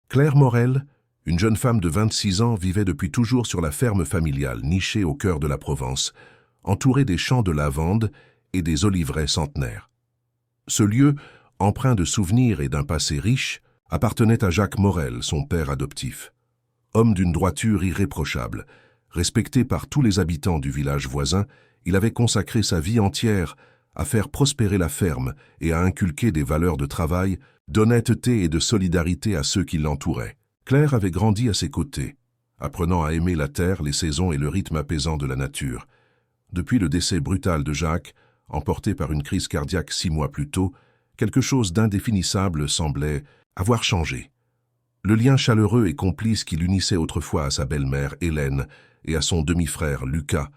Claire Morel, une jeune femme de 26 ans, vivait depuis toujours sur la ferme familiale nichée au cœur de la Provence, entourée des champs de lavande et des oliveraies centenaires. Ce lieu, empreint de souvenirs et d'un passé riche, appartenait à Jacques Morel, son père adoptif. Homme d'une droiture irréprochable, respecté par tous les habitants du village voisin, il avait consacré sa vie entière à faire prospérer la ferme et à inculquer des valeurs de travail, d'honnêteté et de solidarité à ceux qui l'entouraient. Claire avait grandi à ses côtés, apprenant à aimer la terre, les saisons et le rythme apaisant de la nature. Depuis le décès brutal de Jacques, emporté par une crise cardiaque 6 mois plus tôt, quelque chose d'indéfinissable semblait avoir changé. Le lien chaleureux et complice qui l'unissait autrefois à sa belle-mère Hélène et à son demi-frère Lucas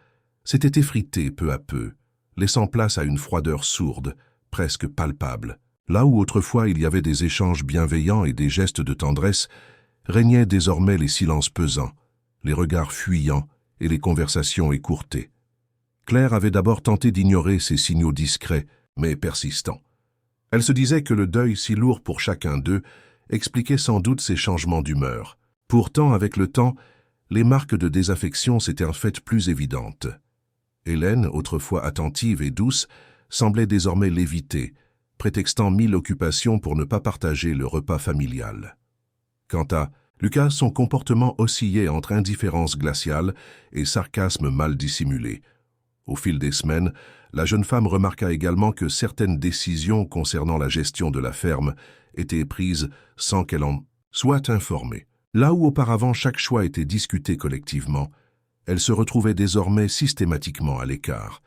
s'était effrité peu à peu, laissant place à une froideur sourde, presque palpable. Là où autrefois il y avait des échanges bienveillants et des gestes de tendresse, régnaient désormais les silences pesants, les regards fuyants et les conversations écourtées. Claire avait d'abord tenté d'ignorer ces signaux discrets, mais persistants. Elle se disait que le deuil si lourd pour chacun d'eux expliquait sans doute ces changements d'humeur. Pourtant, avec le temps, les marques de désaffection s'étaient en fait plus évidentes. Hélène, autrefois attentive et douce, semblait désormais l'éviter, prétextant 1000 occupations pour ne pas partager le repas familial. Quant à Lucas, son comportement oscillait entre indifférence glaciale et sarcasme mal dissimulé. Au fil des semaines, la jeune femme remarqua également que certaines décisions concernant la gestion de la ferme étaient prises sans qu'elle en soit informée. Là où auparavant chaque choix était discuté collectivement, elle se retrouvait désormais systématiquement à l'écart.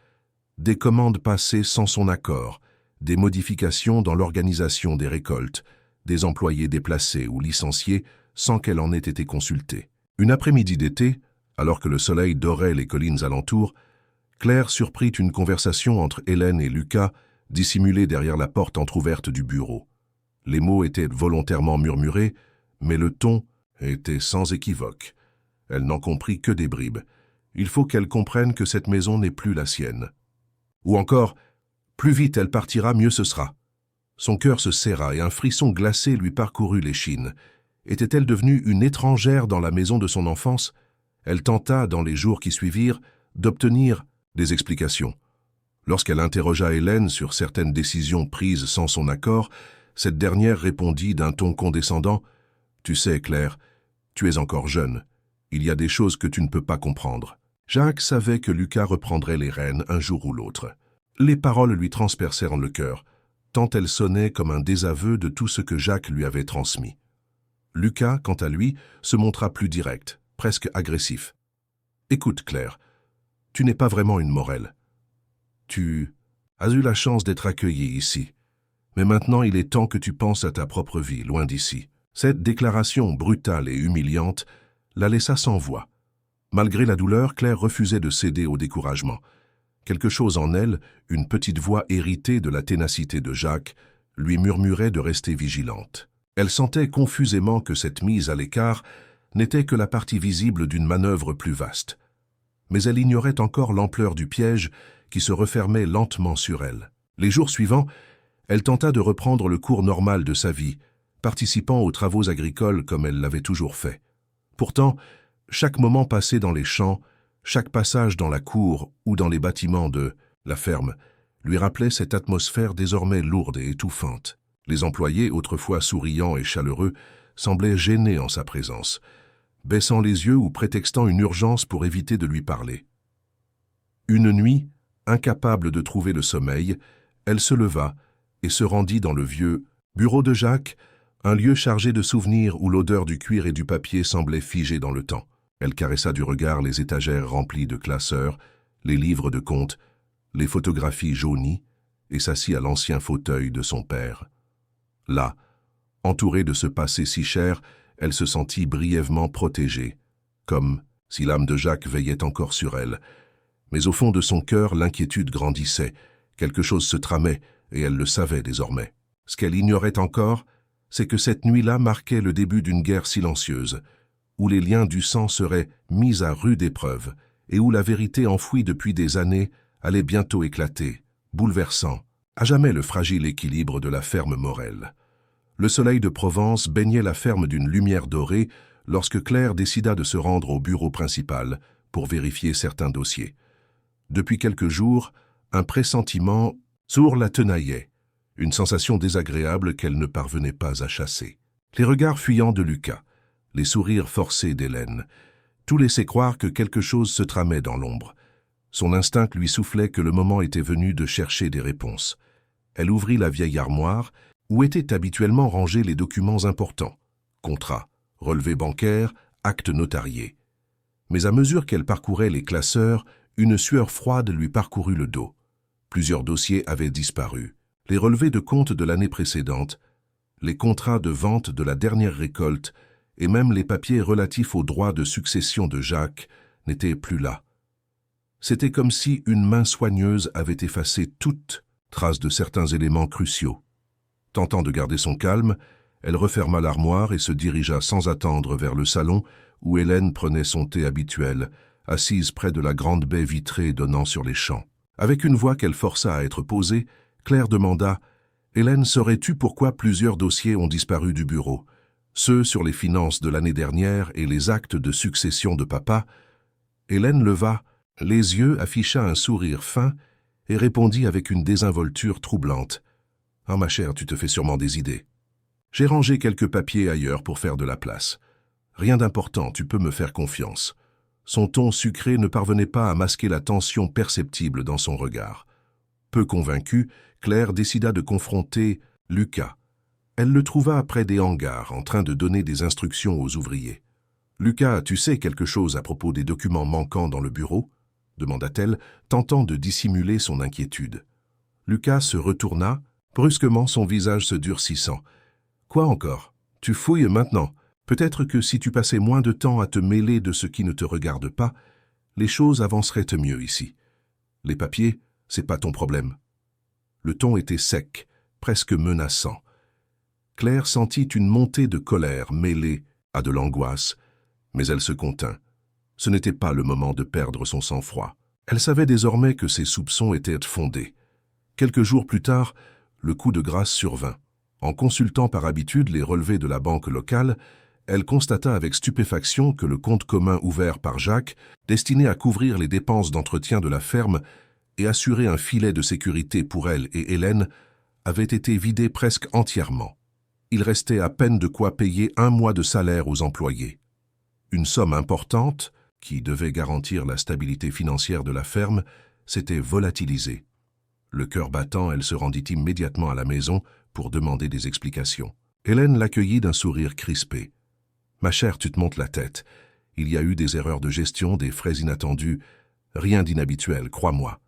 Des commandes passées sans son accord, des modifications dans l'organisation des récoltes, des employés déplacés ou licenciés sans qu'elle en ait été consultée. Une après-midi d'été, alors que le soleil dorait les collines alentours, Claire surprit une conversation entre Hélène et Lucas, dissimulée derrière la porte entr'ouverte du bureau. Les mots étaient volontairement murmurés, mais le ton était sans équivoque. Elle n'en comprit que des bribes. Il faut qu'elle comprenne que cette maison n'est plus la sienne. Ou encore, plus vite elle partira, mieux ce sera. Son cœur se serra et un frisson glacé lui parcourut l'échine. Était-elle devenue une étrangère dans la maison de son enfance? Elle tenta, dans les jours qui suivirent, d'obtenir des explications. Lorsqu'elle interrogea Hélène sur certaines décisions prises sans son accord, cette dernière répondit d'un ton condescendant « Tu sais, Claire, tu es encore jeune. Il y a des choses que tu ne peux pas comprendre. » Jacques savait que Lucas reprendrait les rênes un jour ou l'autre. Les paroles lui transpercèrent le cœur, tant elles sonnaient comme un désaveu de tout ce que Jacques lui avait transmis. Lucas, quant à lui, se montra plus direct, presque agressif. « Écoute, Claire, tu n'es pas vraiment une Morel. Tu as eu la chance d'être accueillie ici. Mais maintenant, il est temps que tu penses à ta propre vie, loin d'ici. » Cette déclaration brutale et humiliante la laissa sans voix. Malgré la douleur, Claire refusait de céder au découragement. Quelque chose en elle, une petite voix héritée de la ténacité de Jacques, lui murmurait de rester vigilante. Elle sentait confusément que cette mise à l'écart n'était que la partie visible d'une manœuvre plus vaste. Mais elle ignorait encore l'ampleur du piège qui se refermait lentement sur elle. Les jours suivants, elle tenta de reprendre le cours normal de sa vie, participant aux travaux agricoles comme elle l'avait toujours fait. Pourtant, chaque moment passé dans les champs, chaque passage dans la cour ou dans les bâtiments de la ferme lui rappelait cette atmosphère désormais lourde et étouffante. Les employés, autrefois souriants et chaleureux, semblaient gênés en sa présence, baissant les yeux ou prétextant une urgence pour éviter de lui parler. Une nuit, incapable de trouver le sommeil, elle se leva et se rendit dans le vieux bureau de Jacques, un lieu chargé de souvenirs où l'odeur du cuir et du papier semblait figée dans le temps. Elle caressa du regard les étagères remplies de classeurs, les livres de comptes, les photographies jaunies, et s'assit à l'ancien fauteuil de son père. Là, entourée de ce passé si cher, elle se sentit brièvement protégée, comme si l'âme de Jacques veillait encore sur elle. Mais au fond de son cœur, l'inquiétude grandissait. Quelque chose se tramait, et elle le savait désormais. Ce qu'elle ignorait encore, c'est que cette nuit-là marquait le début d'une guerre silencieuse, où les liens du sang seraient mis à rude épreuve, et où la vérité enfouie depuis des années allait bientôt éclater, bouleversant à jamais le fragile équilibre de la ferme Morel. Le soleil de Provence baignait la ferme d'une lumière dorée lorsque Claire décida de se rendre au bureau principal pour vérifier certains dossiers. Depuis quelques jours, un pressentiment sourd la tenaillait, une sensation désagréable qu'elle ne parvenait pas à chasser. Les regards fuyants de Lucas, les sourires forcés d'Hélène, tout laissait croire que quelque chose se tramait dans l'ombre. Son instinct lui soufflait que le moment était venu de chercher des réponses. Elle ouvrit la vieille armoire où étaient habituellement rangés les documents importants, contrats, relevés bancaires, actes notariés. Mais à mesure qu'elle parcourait les classeurs, une sueur froide lui parcourut le dos. Plusieurs dossiers avaient disparu. Les relevés de compte de l'année précédente, les contrats de vente de la dernière récolte et même les papiers relatifs aux droits de succession de Jacques n'étaient plus là. C'était comme si une main soigneuse avait effacé toute trace de certains éléments cruciaux. Tentant de garder son calme, elle referma l'armoire et se dirigea sans attendre vers le salon où Hélène prenait son thé habituel, assise près de la grande baie vitrée donnant sur les champs. Avec une voix qu'elle força à être posée, Claire demanda « Hélène, saurais-tu pourquoi plusieurs dossiers ont disparu du bureau? Ceux sur les finances de l'année dernière et les actes de succession de papa ?» Hélène leva les yeux, afficha un sourire fin et répondit avec une désinvolture troublante. « Ah ma chère, tu te fais sûrement des idées. J'ai rangé quelques papiers ailleurs pour faire de la place. Rien d'important, tu peux me faire confiance. » Son ton sucré ne parvenait pas à masquer la tension perceptible dans son regard. Peu convaincue, Claire décida de confronter Lucas. Elle le trouva près des hangars, en train de donner des instructions aux ouvriers. « Lucas, tu sais quelque chose à propos des documents manquants dans le bureau ?» demanda-t-elle, tentant de dissimuler son inquiétude. Lucas se retourna, brusquement son visage se durcissant. « Quoi encore? Tu fouilles maintenant. Peut-être que si tu passais moins de temps à te mêler de ce qui ne te regarde pas, les choses avanceraient mieux ici. Les papiers, c'est pas ton problème. » Le ton était sec, presque menaçant. Claire sentit une montée de colère mêlée à de l'angoisse, mais elle se contint. Ce n'était pas le moment de perdre son sang-froid. Elle savait désormais que ses soupçons étaient fondés. Quelques jours plus tard, le coup de grâce survint. En consultant par habitude les relevés de la banque locale, elle constata avec stupéfaction que le compte commun ouvert par Jacques, destiné à couvrir les dépenses d'entretien de la ferme et assurer un filet de sécurité pour elle et Hélène, avait été vidé presque entièrement. Il restait à peine de quoi payer 1 mois de salaire aux employés. Une somme importante, qui devait garantir la stabilité financière de la ferme, s'était volatilisée. Le cœur battant, elle se rendit immédiatement à la maison pour demander des explications. Hélène l'accueillit d'un sourire crispé. « Ma chère, tu te montes la tête. Il y a eu des erreurs de gestion, des frais inattendus. Rien d'inhabituel, crois-moi. »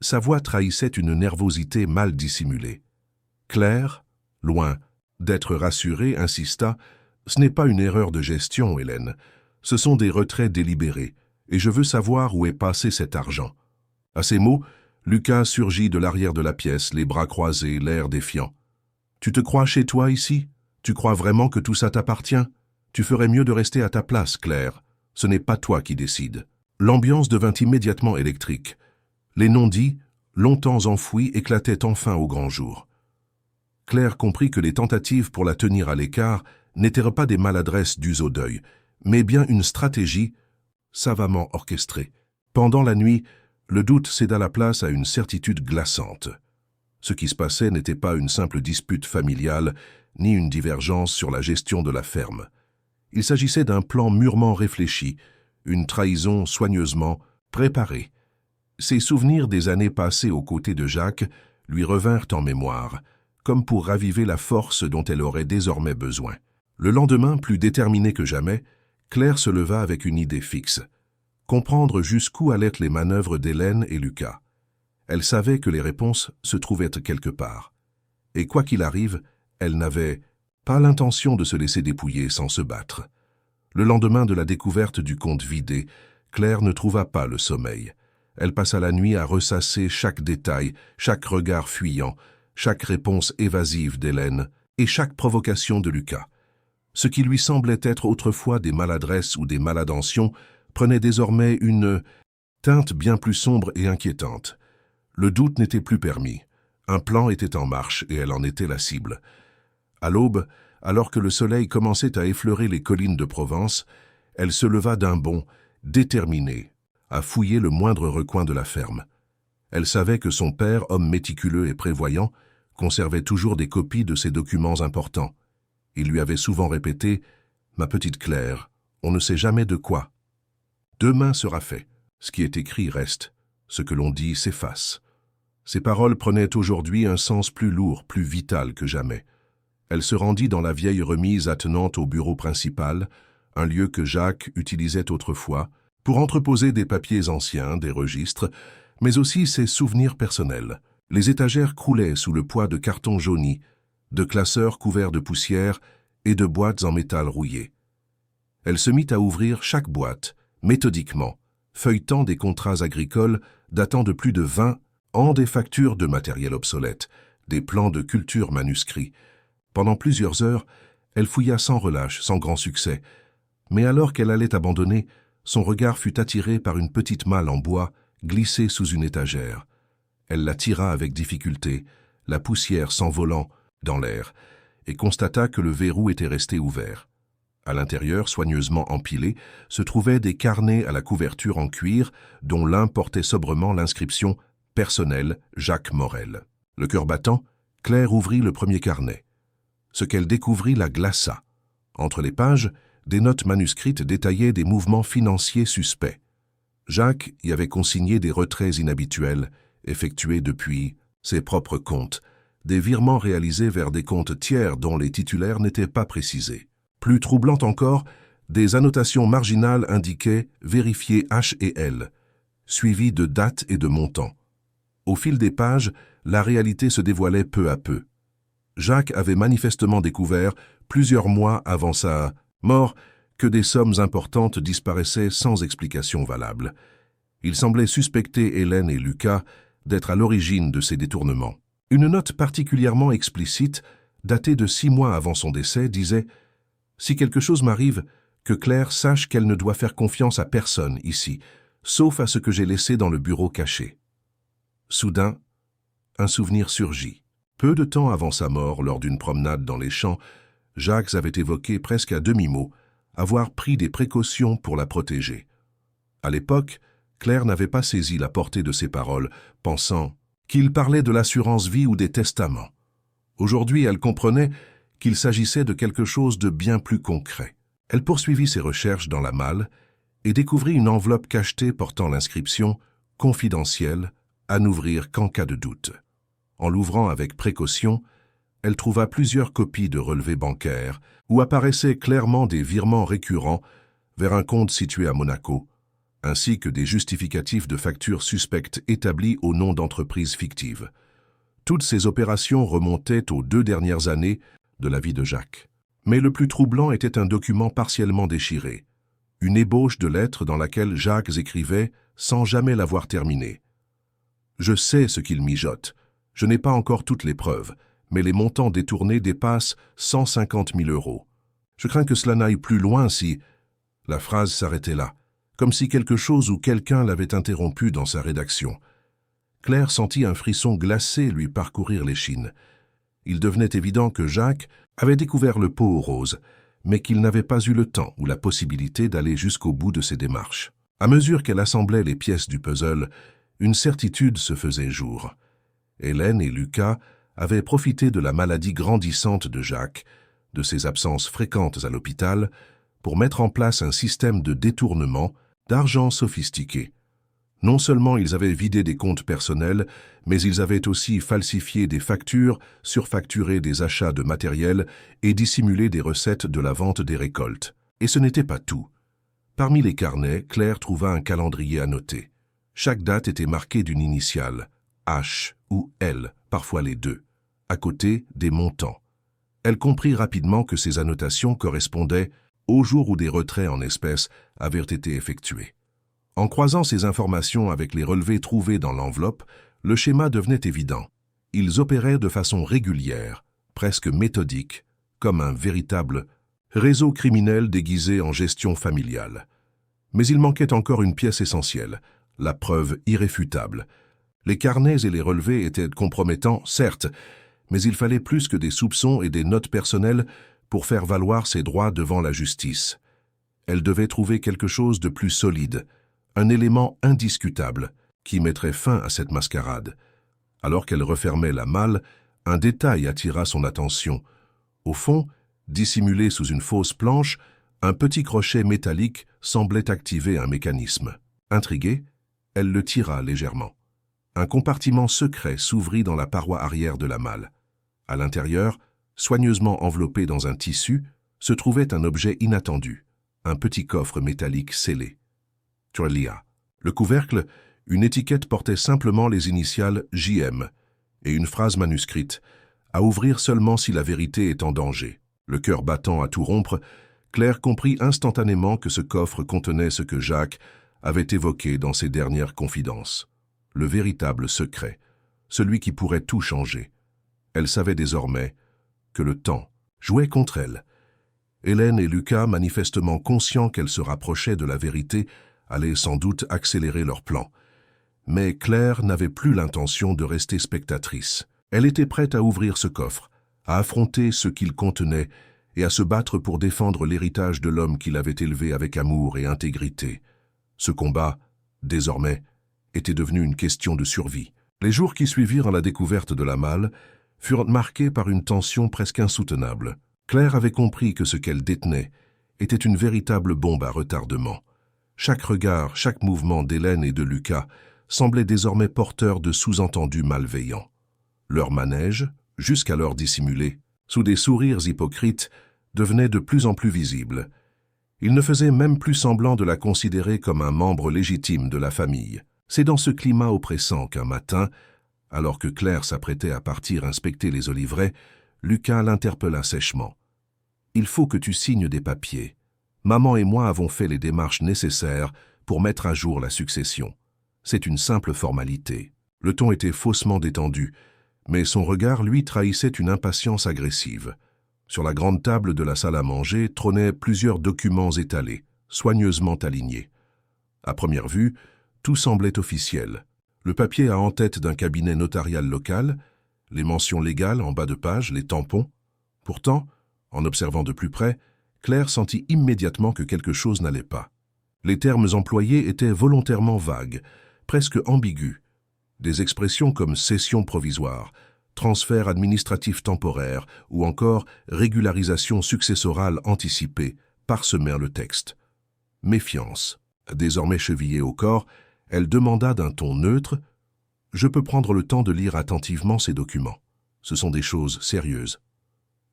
Sa voix trahissait une nervosité mal dissimulée. Claire, loin d'être rassurée, insista « Ce n'est pas une erreur de gestion, Hélène. Ce sont des retraits délibérés, et je veux savoir où est passé cet argent. » À ces mots, Lucas surgit de l'arrière de la pièce, les bras croisés, l'air défiant. « Tu te crois chez toi ici? Tu crois vraiment que tout ça t'appartient? Tu ferais mieux de rester à ta place, Claire. Ce n'est pas toi qui décides. » L'ambiance devint immédiatement électrique. Les non-dits, longtemps enfouis, éclataient enfin au grand jour. Claire comprit que les tentatives pour la tenir à l'écart n'étaient pas des maladresses dues au deuil, mais bien une stratégie savamment orchestrée. Pendant la nuit, le doute céda la place à une certitude glaçante. Ce qui se passait n'était pas une simple dispute familiale, ni une divergence sur la gestion de la ferme. Il s'agissait d'un plan mûrement réfléchi, une trahison soigneusement préparée. Ses souvenirs des années passées aux côtés de Jacques lui revinrent en mémoire, comme pour raviver la force dont elle aurait désormais besoin. Le lendemain, plus déterminée que jamais, Claire se leva avec une idée fixe. Comprendre jusqu'où allaient les manœuvres d'Hélène et Lucas. Elle savait que les réponses se trouvaient quelque part. Et quoi qu'il arrive, elle n'avait pas l'intention de se laisser dépouiller sans se battre. Le lendemain de la découverte du compte vidé, Claire ne trouva pas le sommeil. Elle passa la nuit à ressasser chaque détail, chaque regard fuyant, chaque réponse évasive d'Hélène et chaque provocation de Lucas. Ce qui lui semblait être autrefois des maladresses ou des maladentions prenait désormais une teinte bien plus sombre et inquiétante. Le doute n'était plus permis. Un plan était en marche et elle en était la cible. À l'aube, alors que le soleil commençait à effleurer les collines de Provence, elle se leva d'un bond, déterminée, à fouiller le moindre recoin de la ferme. Elle savait que son père, homme méticuleux et prévoyant, conservait toujours des copies de ses documents importants. Il lui avait souvent répété « Ma petite Claire, on ne sait jamais de quoi. Demain sera fait. Ce qui est écrit reste. Ce que l'on dit s'efface. » Ces paroles prenaient aujourd'hui un sens plus lourd, plus vital que jamais. Elle se rendit dans la vieille remise attenante au bureau principal, un lieu que Jacques utilisait autrefois, pour entreposer des papiers anciens, des registres, mais aussi ses souvenirs personnels. Les étagères croulaient sous le poids de cartons jaunis, de classeurs couverts de poussière et de boîtes en métal rouillé. Elle se mit à ouvrir chaque boîte, méthodiquement, feuilletant des contrats agricoles datant de plus de 20 ans, des factures de matériel obsolète, des plans de culture manuscrits. Pendant plusieurs heures, elle fouilla sans relâche, sans grand succès. Mais alors qu'elle allait abandonner, son regard fut attiré par une petite malle en bois glissée sous une étagère. Elle la tira avec difficulté, la poussière s'envolant dans l'air, et constata que le verrou était resté ouvert. À l'intérieur, soigneusement empilés, se trouvaient des carnets à la couverture en cuir, dont l'un portait sobrement l'inscription « Personnel Jacques Morel ». Le cœur battant, Claire ouvrit le premier carnet. Ce qu'elle découvrit la glaça. Entre les pages, des notes manuscrites détaillaient des mouvements financiers suspects. Jacques y avait consigné des retraits inhabituels, effectués depuis ses propres comptes, des virements réalisés vers des comptes tiers dont les titulaires n'étaient pas précisés. Plus troublant encore, des annotations marginales indiquaient « Vérifier H et L », suivies de dates et de montants. Au fil des pages, la réalité se dévoilait peu à peu. Jacques avait manifestement découvert, plusieurs mois avant sa mort, que des sommes importantes disparaissaient sans explication valable. Il semblait suspecter Hélène et Lucas d'être à l'origine de ces détournements. Une note particulièrement explicite, datée de 6 mois avant son décès, disait « Si quelque chose m'arrive, que Claire sache qu'elle ne doit faire confiance à personne ici, sauf à ce que j'ai laissé dans le bureau caché. » Soudain, un souvenir surgit. Peu de temps avant sa mort, lors d'une promenade dans les champs, Jacques avait évoqué presque à demi-mot avoir pris des précautions pour la protéger. À l'époque, Claire n'avait pas saisi la portée de ces paroles, pensant qu'il parlait de l'assurance vie ou des testaments. Aujourd'hui, elle comprenait qu'il s'agissait de quelque chose de bien plus concret. Elle poursuivit ses recherches dans la malle et découvrit une enveloppe cachetée portant l'inscription « Confidentiel, à n'ouvrir qu'en cas de doute ». En l'ouvrant avec précaution, elle trouva plusieurs copies de relevés bancaires où apparaissaient clairement des virements récurrents vers un compte situé à Monaco, ainsi que des justificatifs de factures suspectes établis au nom d'entreprises fictives. Toutes ces opérations remontaient aux 2 dernières années de la vie de Jacques. Mais le plus troublant était un document partiellement déchiré, une ébauche de lettre dans laquelle Jacques écrivait sans jamais l'avoir terminée. « Je sais ce qu'il mijote. Je n'ai pas encore toutes les preuves, mais les montants détournés dépassent 150 000 €. Je crains que cela n'aille plus loin si... » La phrase s'arrêtait là, comme si quelque chose ou quelqu'un l'avait interrompu dans sa rédaction. Claire sentit un frisson glacé lui parcourir l'échine. Il devenait évident que Jacques avait découvert le pot aux roses, mais qu'il n'avait pas eu le temps ou la possibilité d'aller jusqu'au bout de ses démarches. À mesure qu'elle assemblait les pièces du puzzle, une certitude se faisait jour. Hélène et Lucas avaient profité de la maladie grandissante de Jacques, de ses absences fréquentes à l'hôpital, pour mettre en place un système de détournement d'argent sophistiqué. Non seulement ils avaient vidé des comptes personnels, mais ils avaient aussi falsifié des factures, surfacturé des achats de matériel et dissimulé des recettes de la vente des récoltes. Et ce n'était pas tout. Parmi les carnets, Claire trouva un calendrier annoté. Chaque date était marquée d'une initiale, H ou L, parfois les deux. À côté, des montants. Elle comprit rapidement que ces annotations correspondaient au jour où des retraits en espèces avaient été effectués. En croisant ces informations avec les relevés trouvés dans l'enveloppe, le schéma devenait évident. Ils opéraient de façon régulière, presque méthodique, comme un véritable réseau criminel déguisé en gestion familiale. Mais il manquait encore une pièce essentielle, la preuve irréfutable. Les carnets et les relevés étaient compromettants, certes, Mais il fallait plus que des soupçons et des notes personnelles pour faire valoir ses droits devant la justice. Elle devait trouver quelque chose de plus solide, un élément indiscutable qui mettrait fin à cette mascarade. Alors qu'elle refermait la malle, un détail attira son attention. Au fond, dissimulé sous une fausse planche, un petit crochet métallique semblait activer un mécanisme. Intriguée, elle le tira légèrement. Un compartiment secret s'ouvrit dans la paroi arrière de la malle. À l'intérieur, soigneusement enveloppé dans un tissu, se trouvait un objet inattendu, un petit coffre métallique scellé. Trulia. Le couvercle, une étiquette portait simplement les initiales JM et une phrase manuscrite, à ouvrir seulement si la vérité est en danger. Le cœur battant à tout rompre, Claire comprit instantanément que ce coffre contenait ce que Jacques avait évoqué dans ses dernières confidences. Le véritable secret, celui qui pourrait tout changer. Elle savait désormais que le temps jouait contre elle. Hélène et Lucas, manifestement conscients qu'elle se rapprochait de la vérité, allaient sans doute accélérer leur plan. Mais Claire n'avait plus l'intention de rester spectatrice. Elle était prête à ouvrir ce coffre, à affronter ce qu'il contenait et à se battre pour défendre l'héritage de l'homme qui l'avait élevé avec amour et intégrité. Ce combat, désormais, était devenu une question de survie. Les jours qui suivirent la découverte de la malle furent marqués par une tension presque insoutenable. Claire avait compris que ce qu'elle détenait était une véritable bombe à retardement. Chaque regard, chaque mouvement d'Hélène et de Lucas semblait désormais porteur de sous-entendus malveillants. Leur manège, jusqu'alors dissimulé, sous des sourires hypocrites, devenait de plus en plus visible. Ils ne faisaient même plus semblant de la considérer comme un membre légitime de la famille. C'est dans ce climat oppressant qu'un matin, alors que Claire s'apprêtait à partir inspecter les oliveraies, Lucas l'interpella sèchement. « Il faut que tu signes des papiers. Maman et moi avons fait les démarches nécessaires pour mettre à jour la succession. C'est une simple formalité. » Le ton était faussement détendu, mais son regard, lui, trahissait une impatience agressive. Sur la grande table de la salle à manger trônaient plusieurs documents étalés, soigneusement alignés. À première vue, tout semblait officiel. Le papier à en-tête d'un cabinet notarial local, les mentions légales en bas de page, les tampons. Pourtant, en observant de plus près, Claire sentit immédiatement que quelque chose n'allait pas. Les termes employés étaient volontairement vagues, presque ambigus. Des expressions comme cession provisoire, transfert administratif temporaire ou encore régularisation successorale anticipée parsemèrent le texte. Méfiance. Désormais chevillée au corps, elle demanda d'un ton neutre « Je peux prendre le temps de lire attentivement ces documents. Ce sont des choses sérieuses. »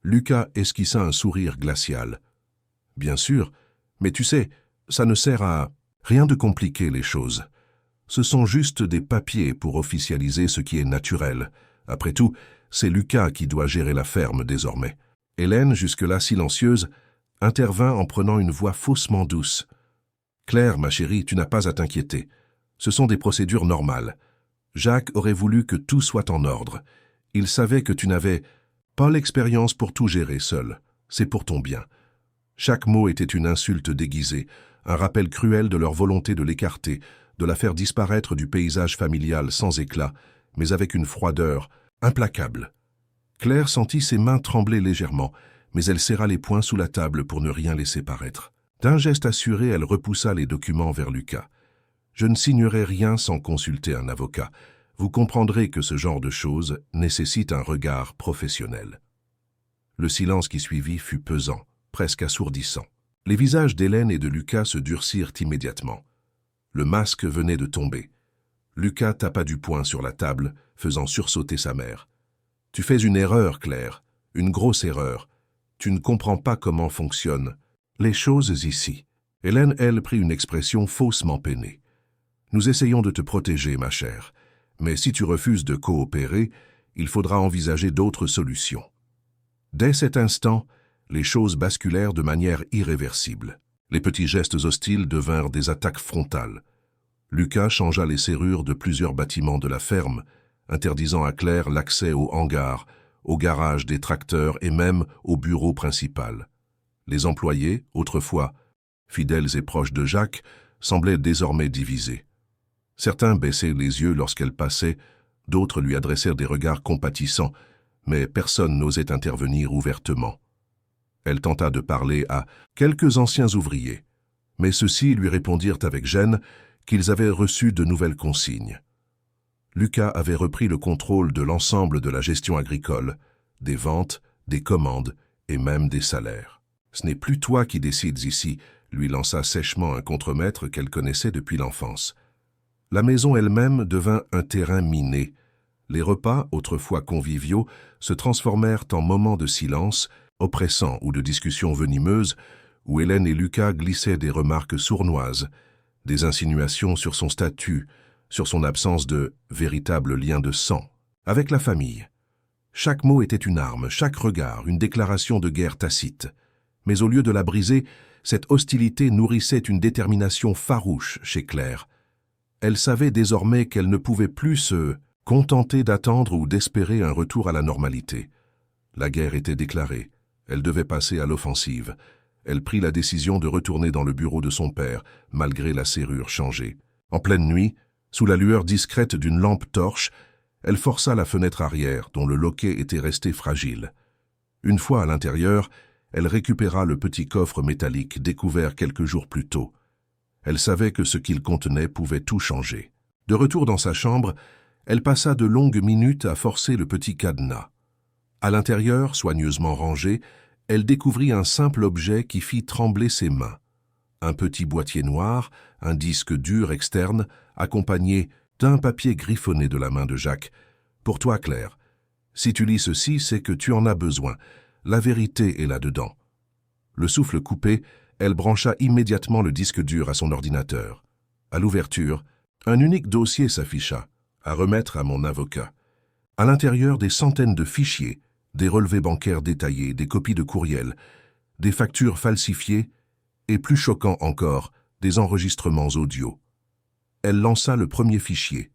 Lucas esquissa un sourire glacial. « Bien sûr, mais tu sais, ça ne sert à rien de compliquer les choses. Ce sont juste des papiers pour officialiser ce qui est naturel. Après tout, c'est Lucas qui doit gérer la ferme désormais. » Hélène, jusque-là silencieuse, intervint en prenant une voix faussement douce. « Claire, ma chérie, tu n'as pas à t'inquiéter. Ce sont des procédures normales. Jacques aurait voulu que tout soit en ordre. Il savait que tu n'avais pas l'expérience pour tout gérer seul. C'est pour ton bien. » Chaque mot était une insulte déguisée, un rappel cruel de leur volonté de l'écarter, de la faire disparaître du paysage familial sans éclat, mais avec une froideur implacable. Claire sentit ses mains trembler légèrement, mais elle serra les poings sous la table pour ne rien laisser paraître. D'un geste assuré, elle repoussa les documents vers Lucas. « Je ne signerai rien sans consulter un avocat. Vous comprendrez que ce genre de choses nécessite un regard professionnel. » Le silence qui suivit fut pesant, presque assourdissant. Les visages d'Hélène et de Lucas se durcirent immédiatement. Le masque venait de tomber. Lucas tapa du poing sur la table, faisant sursauter sa mère. « Tu fais une erreur, Claire, une grosse erreur. Tu ne comprends pas comment fonctionnent les choses ici. » Hélène, elle, prit une expression faussement peinée. « Nous essayons de te protéger, ma chère, mais si tu refuses de coopérer, il faudra envisager d'autres solutions. » Dès cet instant, les choses basculèrent de manière irréversible. Les petits gestes hostiles devinrent des attaques frontales. Lucas changea les serrures de plusieurs bâtiments de la ferme, interdisant à Claire l'accès aux hangars, au garage des tracteurs et même au bureau principal. Les employés, autrefois fidèles et proches de Jacques, semblaient désormais divisés. Certains baissaient les yeux lorsqu'elle passait, d'autres lui adressèrent des regards compatissants, mais personne n'osait intervenir ouvertement. Elle tenta de parler à quelques anciens ouvriers, mais ceux-ci lui répondirent avec gêne qu'ils avaient reçu de nouvelles consignes. Lucas avait repris le contrôle de l'ensemble de la gestion agricole, des ventes, des commandes et même des salaires. « Ce n'est plus toi qui décides ici », lui lança sèchement un contremaître qu'elle connaissait depuis l'enfance. La maison elle-même devint un terrain miné. Les repas, autrefois conviviaux, se transformèrent en moments de silence, oppressants ou de discussions venimeuses, où Hélène et Lucas glissaient des remarques sournoises, des insinuations sur son statut, sur son absence de véritable lien de sang avec la famille. Chaque mot était une arme, chaque regard une déclaration de guerre tacite. Mais au lieu de la briser, cette hostilité nourrissait une détermination farouche chez Claire. Elle savait désormais qu'elle ne pouvait plus se contenter d'attendre ou d'espérer un retour à la normalité. La guerre était déclarée. Elle devait passer à l'offensive. Elle prit la décision de retourner dans le bureau de son père, malgré la serrure changée. En pleine nuit, sous la lueur discrète d'une lampe torche, elle força la fenêtre arrière, dont le loquet était resté fragile. Une fois à l'intérieur, elle récupéra le petit coffre métallique découvert quelques jours plus tôt. Elle savait que ce qu'il contenait pouvait tout changer. De retour dans sa chambre, elle passa de longues minutes à forcer le petit cadenas. À l'intérieur, soigneusement rangé, elle découvrit un simple objet qui fit trembler ses mains. Un petit boîtier noir, un disque dur externe, accompagné d'un papier griffonné de la main de Jacques. « Pour toi, Claire, si tu lis ceci, c'est que tu en as besoin. La vérité est là-dedans. » Le souffle coupé, elle brancha immédiatement le disque dur à son ordinateur. À l'ouverture, un unique dossier s'afficha, à remettre à mon avocat. À l'intérieur, des centaines de fichiers, des relevés bancaires détaillés, des copies de courriels, des factures falsifiées et, plus choquant encore, des enregistrements audio. Elle lança le premier fichier.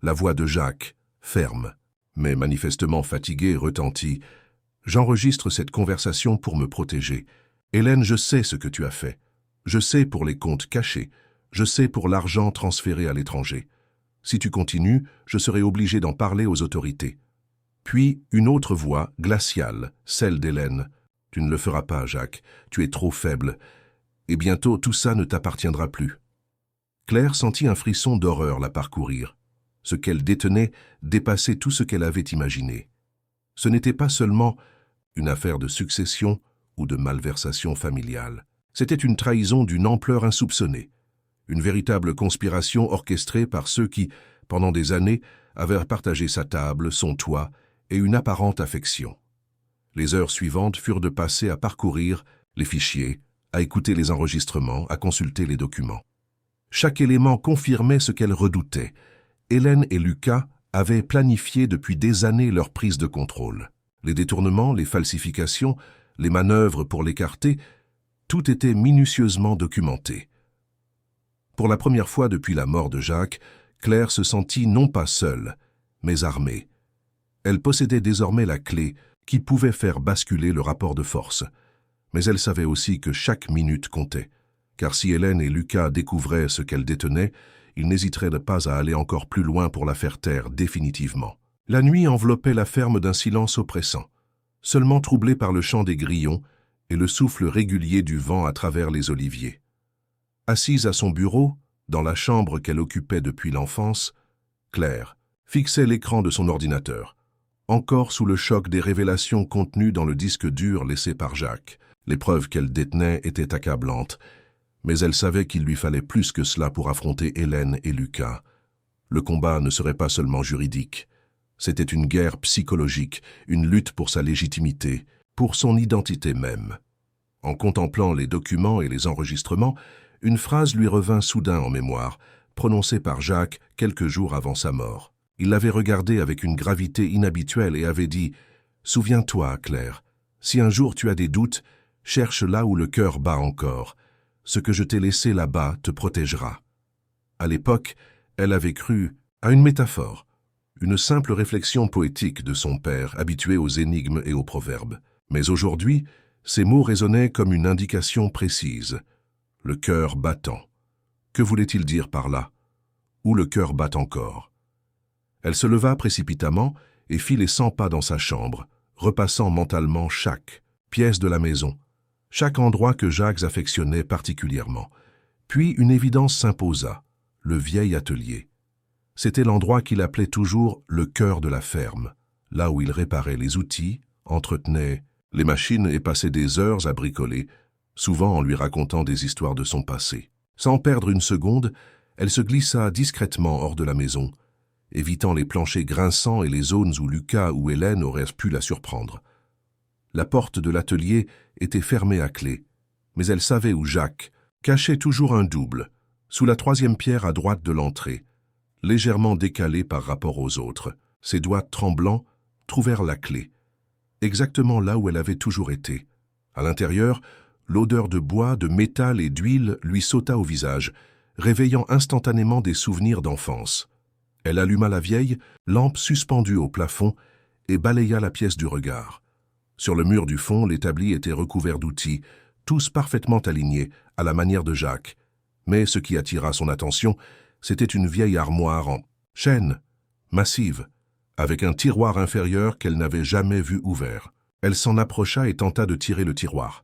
La voix de Jacques, ferme, mais manifestement fatiguée, retentit. « J'enregistre cette conversation pour me protéger. Hélène, je sais ce que tu as fait. Je sais pour les comptes cachés. Je sais pour l'argent transféré à l'étranger. Si tu continues, je serai obligé d'en parler aux autorités. » Puis une autre voix, glaciale, celle d'Hélène. « Tu ne le feras pas, Jacques. Tu es trop faible. Et bientôt, tout ça ne t'appartiendra plus. » Claire sentit un frisson d'horreur la parcourir. Ce qu'elle détenait dépassait tout ce qu'elle avait imaginé. Ce n'était pas seulement une affaire de succession ou de malversation familiale. C'était une trahison d'une ampleur insoupçonnée. Une véritable conspiration orchestrée par ceux qui, pendant des années, avaient partagé sa table, son toit et une apparente affection. Les heures suivantes furent de passer à parcourir les fichiers, à écouter les enregistrements, à consulter les documents. Chaque élément confirmait ce qu'elle redoutait. Hélène et Lucas avaient planifié depuis des années leur prise de contrôle. Les détournements, les falsifications, les manœuvres pour l'écarter, tout était minutieusement documenté. Pour la première fois depuis la mort de Jacques, Claire se sentit non pas seule, mais armée. Elle possédait désormais la clé qui pouvait faire basculer le rapport de force. Mais elle savait aussi que chaque minute comptait, car si Hélène et Lucas découvraient ce qu'elle détenait, ils n'hésiteraient pas à aller encore plus loin pour la faire taire définitivement. La nuit enveloppait la ferme d'un silence oppressant, seulement troublé par le chant des grillons et le souffle régulier du vent à travers les oliviers. Assise à son bureau, dans la chambre qu'elle occupait depuis l'enfance, Claire fixait l'écran de son ordinateur, encore sous le choc des révélations contenues dans le disque dur laissé par Jacques. Les preuves qu'elle détenait étaient accablantes, mais elle savait qu'il lui fallait plus que cela pour affronter Hélène et Lucas. Le combat ne serait pas seulement juridique. C'était une guerre psychologique, une lutte pour sa légitimité, pour son identité même. En contemplant les documents et les enregistrements, une phrase lui revint soudain en mémoire, prononcée par Jacques quelques jours avant sa mort. Il l'avait regardée avec une gravité inhabituelle et avait dit « Souviens-toi, Claire, si un jour tu as des doutes, cherche là où le cœur bat encore. Ce que je t'ai laissé là-bas te protégera. » À l'époque, elle avait cru à une métaphore, une simple réflexion poétique de son père, habitué aux énigmes et aux proverbes. Mais aujourd'hui, ces mots résonnaient comme une indication précise. Le cœur battant. Que voulait-il dire par là? Où le cœur bat encore? Elle se leva précipitamment et fit les 100 pas dans sa chambre, repassant mentalement chaque pièce de la maison, chaque endroit que Jacques affectionnait particulièrement. Puis une évidence s'imposa, le vieil atelier. C'était l'endroit qu'il appelait toujours le cœur de la ferme, là où il réparait les outils, entretenait les machines et passait des heures à bricoler, souvent en lui racontant des histoires de son passé. Sans perdre une seconde, elle se glissa discrètement hors de la maison, évitant les planchers grinçants et les zones où Lucas ou Hélène auraient pu la surprendre. La porte de l'atelier était fermée à clé, mais elle savait où Jacques cachait toujours un double, sous la 3e pierre à droite de l'entrée, légèrement décalée par rapport aux autres. Ses doigts tremblants trouvèrent la clé, exactement là où elle avait toujours été. À l'intérieur, l'odeur de bois, de métal et d'huile lui sauta au visage, réveillant instantanément des souvenirs d'enfance. Elle alluma la vieille lampe suspendue au plafond et balaya la pièce du regard. Sur le mur du fond, l'établi était recouvert d'outils, tous parfaitement alignés, à la manière de Jacques. Mais ce qui attira son attention, c'était une vieille armoire en chêne, massive, avec un tiroir inférieur qu'elle n'avait jamais vu ouvert. Elle s'en approcha et tenta de tirer le tiroir.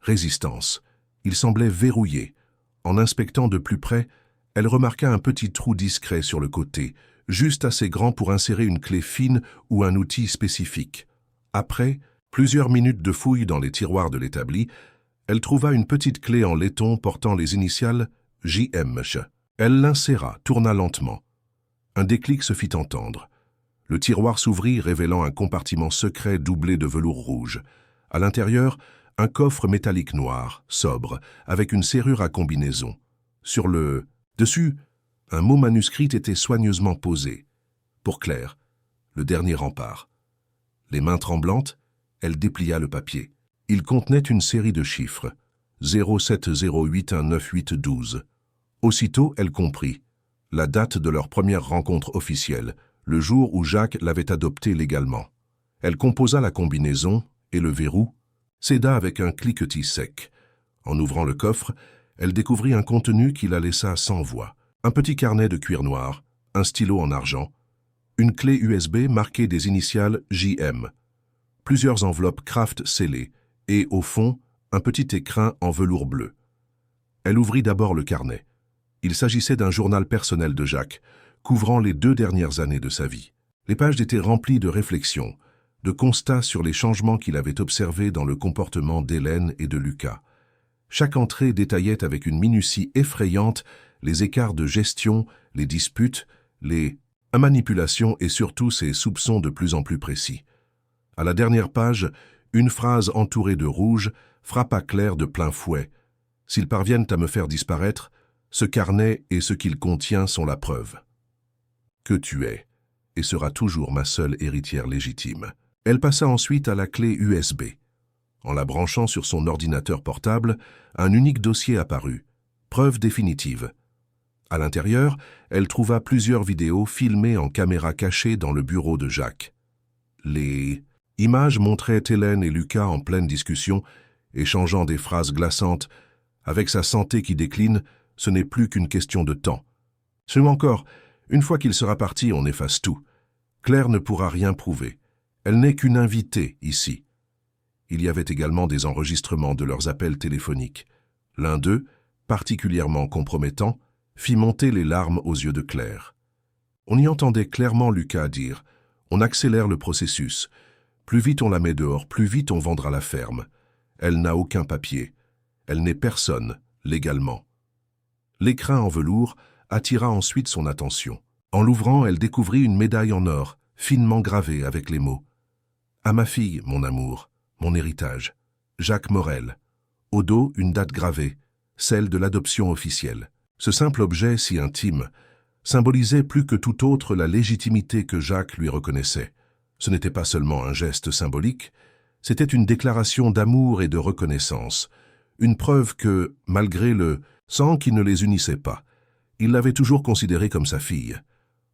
Résistance. Il semblait verrouillé. En inspectant de plus près, elle remarqua un petit trou discret sur le côté, juste assez grand pour insérer une clé fine ou un outil spécifique. Après plusieurs minutes de fouilles dans les tiroirs de l'établi, elle trouva une petite clé en laiton portant les initiales JMH. Elle l'inséra, tourna lentement. Un déclic se fit entendre. Le tiroir s'ouvrit, révélant un compartiment secret doublé de velours rouge. À l'intérieur, un coffre métallique noir, sobre, avec une serrure à combinaison. Sur le dessus, un mot manuscrit était soigneusement posé. Pour Claire, le dernier rempart. Les mains tremblantes, elle déplia le papier. Il contenait une série de chiffres. 0708198812. Aussitôt, elle comprit. La date de leur première rencontre officielle, le jour où Jacques l'avait adoptée légalement. Elle composa la combinaison et le verrou céda avec un cliquetis sec. En ouvrant le coffre, elle découvrit un contenu qui la laissa sans voix. Un petit carnet de cuir noir, un stylo en argent, une clé USB marquée des initiales JM, plusieurs enveloppes Kraft scellées et, au fond, un petit écrin en velours bleu. Elle ouvrit d'abord le carnet. Il s'agissait d'un journal personnel de Jacques, couvrant les 2 dernières années de sa vie. Les pages étaient remplies de réflexions, de constats sur les changements qu'il avait observés dans le comportement d'Hélène et de Lucas. Chaque entrée détaillait avec une minutie effrayante les écarts de gestion, les disputes, les manipulations et surtout ses soupçons de plus en plus précis. À la dernière page, une phrase entourée de rouge frappa Claire de plein fouet. « S'ils parviennent à me faire disparaître, ce carnet et ce qu'il contient sont la preuve. Que tu es, et seras toujours ma seule héritière légitime. » Elle passa ensuite à la clé USB. En la branchant sur son ordinateur portable, un unique dossier apparut. Preuve définitive. À l'intérieur, elle trouva plusieurs vidéos filmées en caméra cachée dans le bureau de Jacques. Les images montraient Hélène et Lucas en pleine discussion, échangeant des phrases glaçantes. Avec sa santé qui décline, ce n'est plus qu'une question de temps. Seulement encore, une fois qu'il sera parti, on efface tout. Claire ne pourra rien prouver. Elle n'est qu'une invitée ici. Il y avait également des enregistrements de leurs appels téléphoniques. L'un d'eux, particulièrement compromettant, fit monter les larmes aux yeux de Claire. On y entendait clairement Lucas dire « On accélère le processus. Plus vite on la met dehors, plus vite on vendra la ferme. Elle n'a aucun papier. Elle n'est personne, légalement. » L'écrin en velours attira ensuite son attention. En l'ouvrant, elle découvrit une médaille en or, finement gravée avec les mots « À ma fille, mon amour, mon héritage, Jacques Morel. » Au dos, une date gravée, celle de l'adoption officielle. Ce simple objet si intime symbolisait plus que tout autre la légitimité que Jacques lui reconnaissait. Ce n'était pas seulement un geste symbolique, c'était une déclaration d'amour et de reconnaissance, une preuve que, malgré le sang qui ne les unissait pas, il l'avait toujours considérée comme sa fille.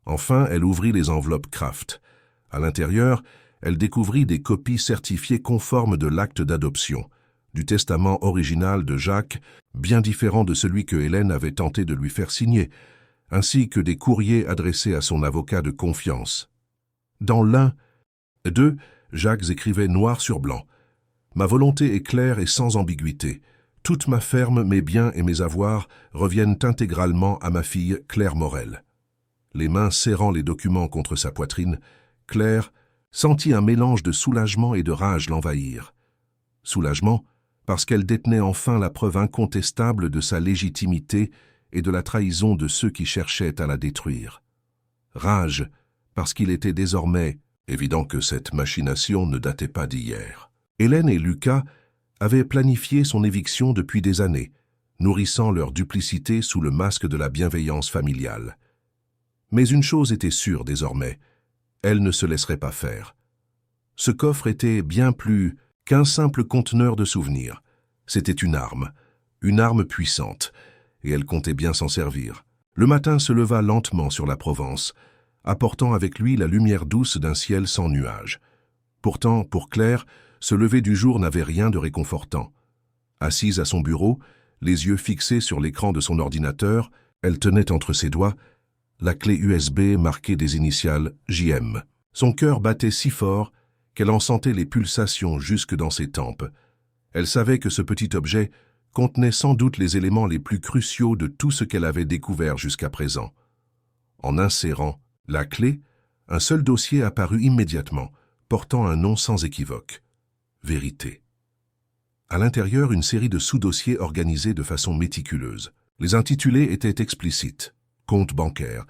Enfin, elle ouvrit les enveloppes Kraft. À l'intérieur, elle découvrit des copies certifiées conformes de l'acte d'adoption, du testament original de Jacques, bien différent de celui que Hélène avait tenté de lui faire signer, ainsi que des courriers adressés à son avocat de confiance. Dans l'un d'eux, Jacques écrivait noir sur blanc. « Ma volonté est claire et sans ambiguïté. Toute ma ferme, mes biens et mes avoirs reviennent intégralement à ma fille Claire Morel. » Les mains serrant les documents contre sa poitrine, Claire sentit un mélange de soulagement et de rage l'envahir. Soulagement, parce qu'elle détenait enfin la preuve incontestable de sa légitimité et de la trahison de ceux qui cherchaient à la détruire. Rage, parce qu'il était désormais évident que cette machination ne datait pas d'hier. Hélène et Lucas avaient planifié son éviction depuis des années, nourrissant leur duplicité sous le masque de la bienveillance familiale. Mais une chose était sûre désormais, elle ne se laisserait pas faire. Ce coffre était bien plus qu'un simple conteneur de souvenirs. C'était une arme puissante, et elle comptait bien s'en servir. Le matin se leva lentement sur la Provence, apportant avec lui la lumière douce d'un ciel sans nuages. Pourtant, pour Claire, ce lever du jour n'avait rien de réconfortant. Assise à son bureau, les yeux fixés sur l'écran de son ordinateur, elle tenait entre ses doigts la clé USB marquée des initiales JM. Son cœur battait si fort qu'elle en sentait les pulsations jusque dans ses tempes. Elle savait que ce petit objet contenait sans doute les éléments les plus cruciaux de tout ce qu'elle avait découvert jusqu'à présent. En insérant la clé, un seul dossier apparut immédiatement, portant un nom sans équivoque. Vérité. À l'intérieur, une série de sous-dossiers organisés de façon méticuleuse. Les intitulés étaient explicites. Comptes bancaires,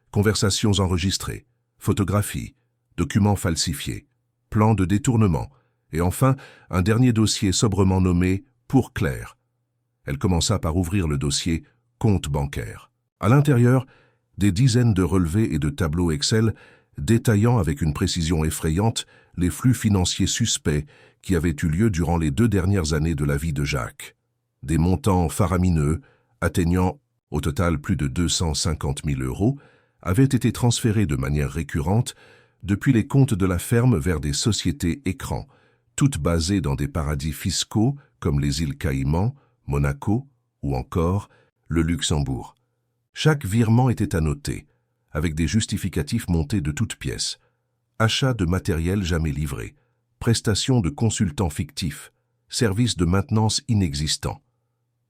conversations enregistrées, photographies, documents falsifiés, plans de détournement, et enfin, un dernier dossier sobrement nommé « Pour Claire ». Elle commença par ouvrir le dossier « Compte bancaire ». À l'intérieur, des dizaines de relevés et de tableaux Excel détaillant avec une précision effrayante les flux financiers suspects qui avaient eu lieu durant les 2 dernières années de la vie de Jacques. Des montants faramineux, atteignant au total plus de 250 000 € avaient été transférés de manière récurrente depuis les comptes de la ferme vers des sociétés écrans, toutes basées dans des paradis fiscaux comme les îles Caïmans, Monaco ou encore le Luxembourg. Chaque virement était annoté, avec des justificatifs montés de toutes pièces. Achat de matériel jamais livré, prestations de consultants fictifs, services de maintenance inexistants.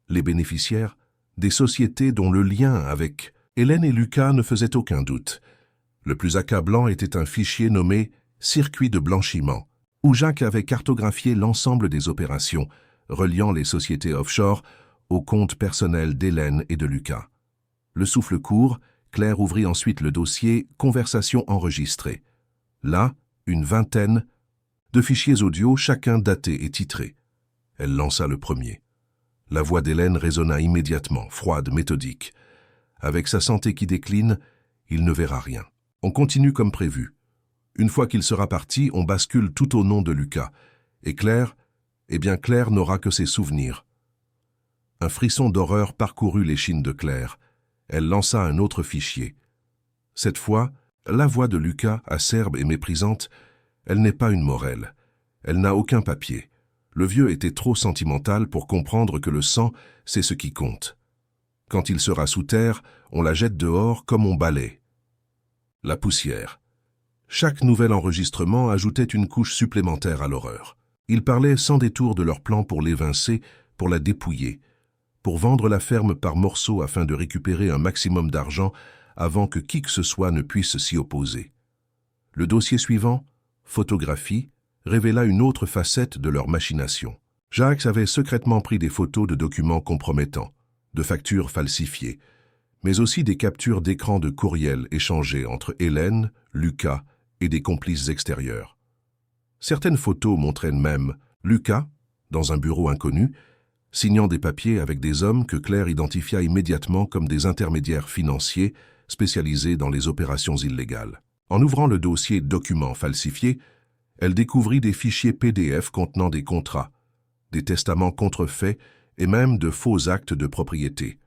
Les bénéficiaires, des sociétés dont le lien avec Hélène et Lucas ne faisait aucun doute. Le plus accablant était un fichier nommé « Circuit de blanchiment », où Jacques avait cartographié l'ensemble des opérations, reliant les sociétés offshore aux comptes personnels d'Hélène et de Lucas. Le souffle court, Claire ouvrit ensuite le dossier « Conversations enregistrées ». Là, une vingtaine de fichiers audio, chacun daté et titré. Elle lança le premier. La voix d'Hélène résonna immédiatement, froide, méthodique. Avec sa santé qui décline, il ne verra rien. On continue comme prévu. Une fois qu'il sera parti, on bascule tout au nom de Lucas. Et Claire, Claire n'aura que ses souvenirs. Un frisson d'horreur parcourut l'échine de Claire. Elle lança un autre fichier. Cette fois, la voix de Lucas, acerbe et méprisante, elle n'est pas une Morel. Elle n'a aucun papier. Le vieux était trop sentimental pour comprendre que le sang, c'est ce qui compte. Quand il sera sous terre, on la jette dehors comme on balaie. La poussière. Chaque nouvel enregistrement ajoutait une couche supplémentaire à l'horreur. Ils parlaient sans détour de leur plan pour l'évincer, pour la dépouiller, pour vendre la ferme par morceaux afin de récupérer un maximum d'argent avant que qui que ce soit ne puisse s'y opposer. Le dossier suivant, photographie, révéla une autre facette de leur machination. Jacques avait secrètement pris des photos de documents compromettants, de factures falsifiées, mais aussi des captures d'écran de courriels échangés entre Hélène, Lucas et des complices extérieurs. Certaines photos montraient même Lucas, dans un bureau inconnu, signant des papiers avec des hommes que Claire identifia immédiatement comme des intermédiaires financiers spécialisés dans les opérations illégales. En ouvrant le dossier « Documents falsifiés », elle découvrit des fichiers PDF contenant des contrats, des testaments contrefaits et même de faux actes de propriété.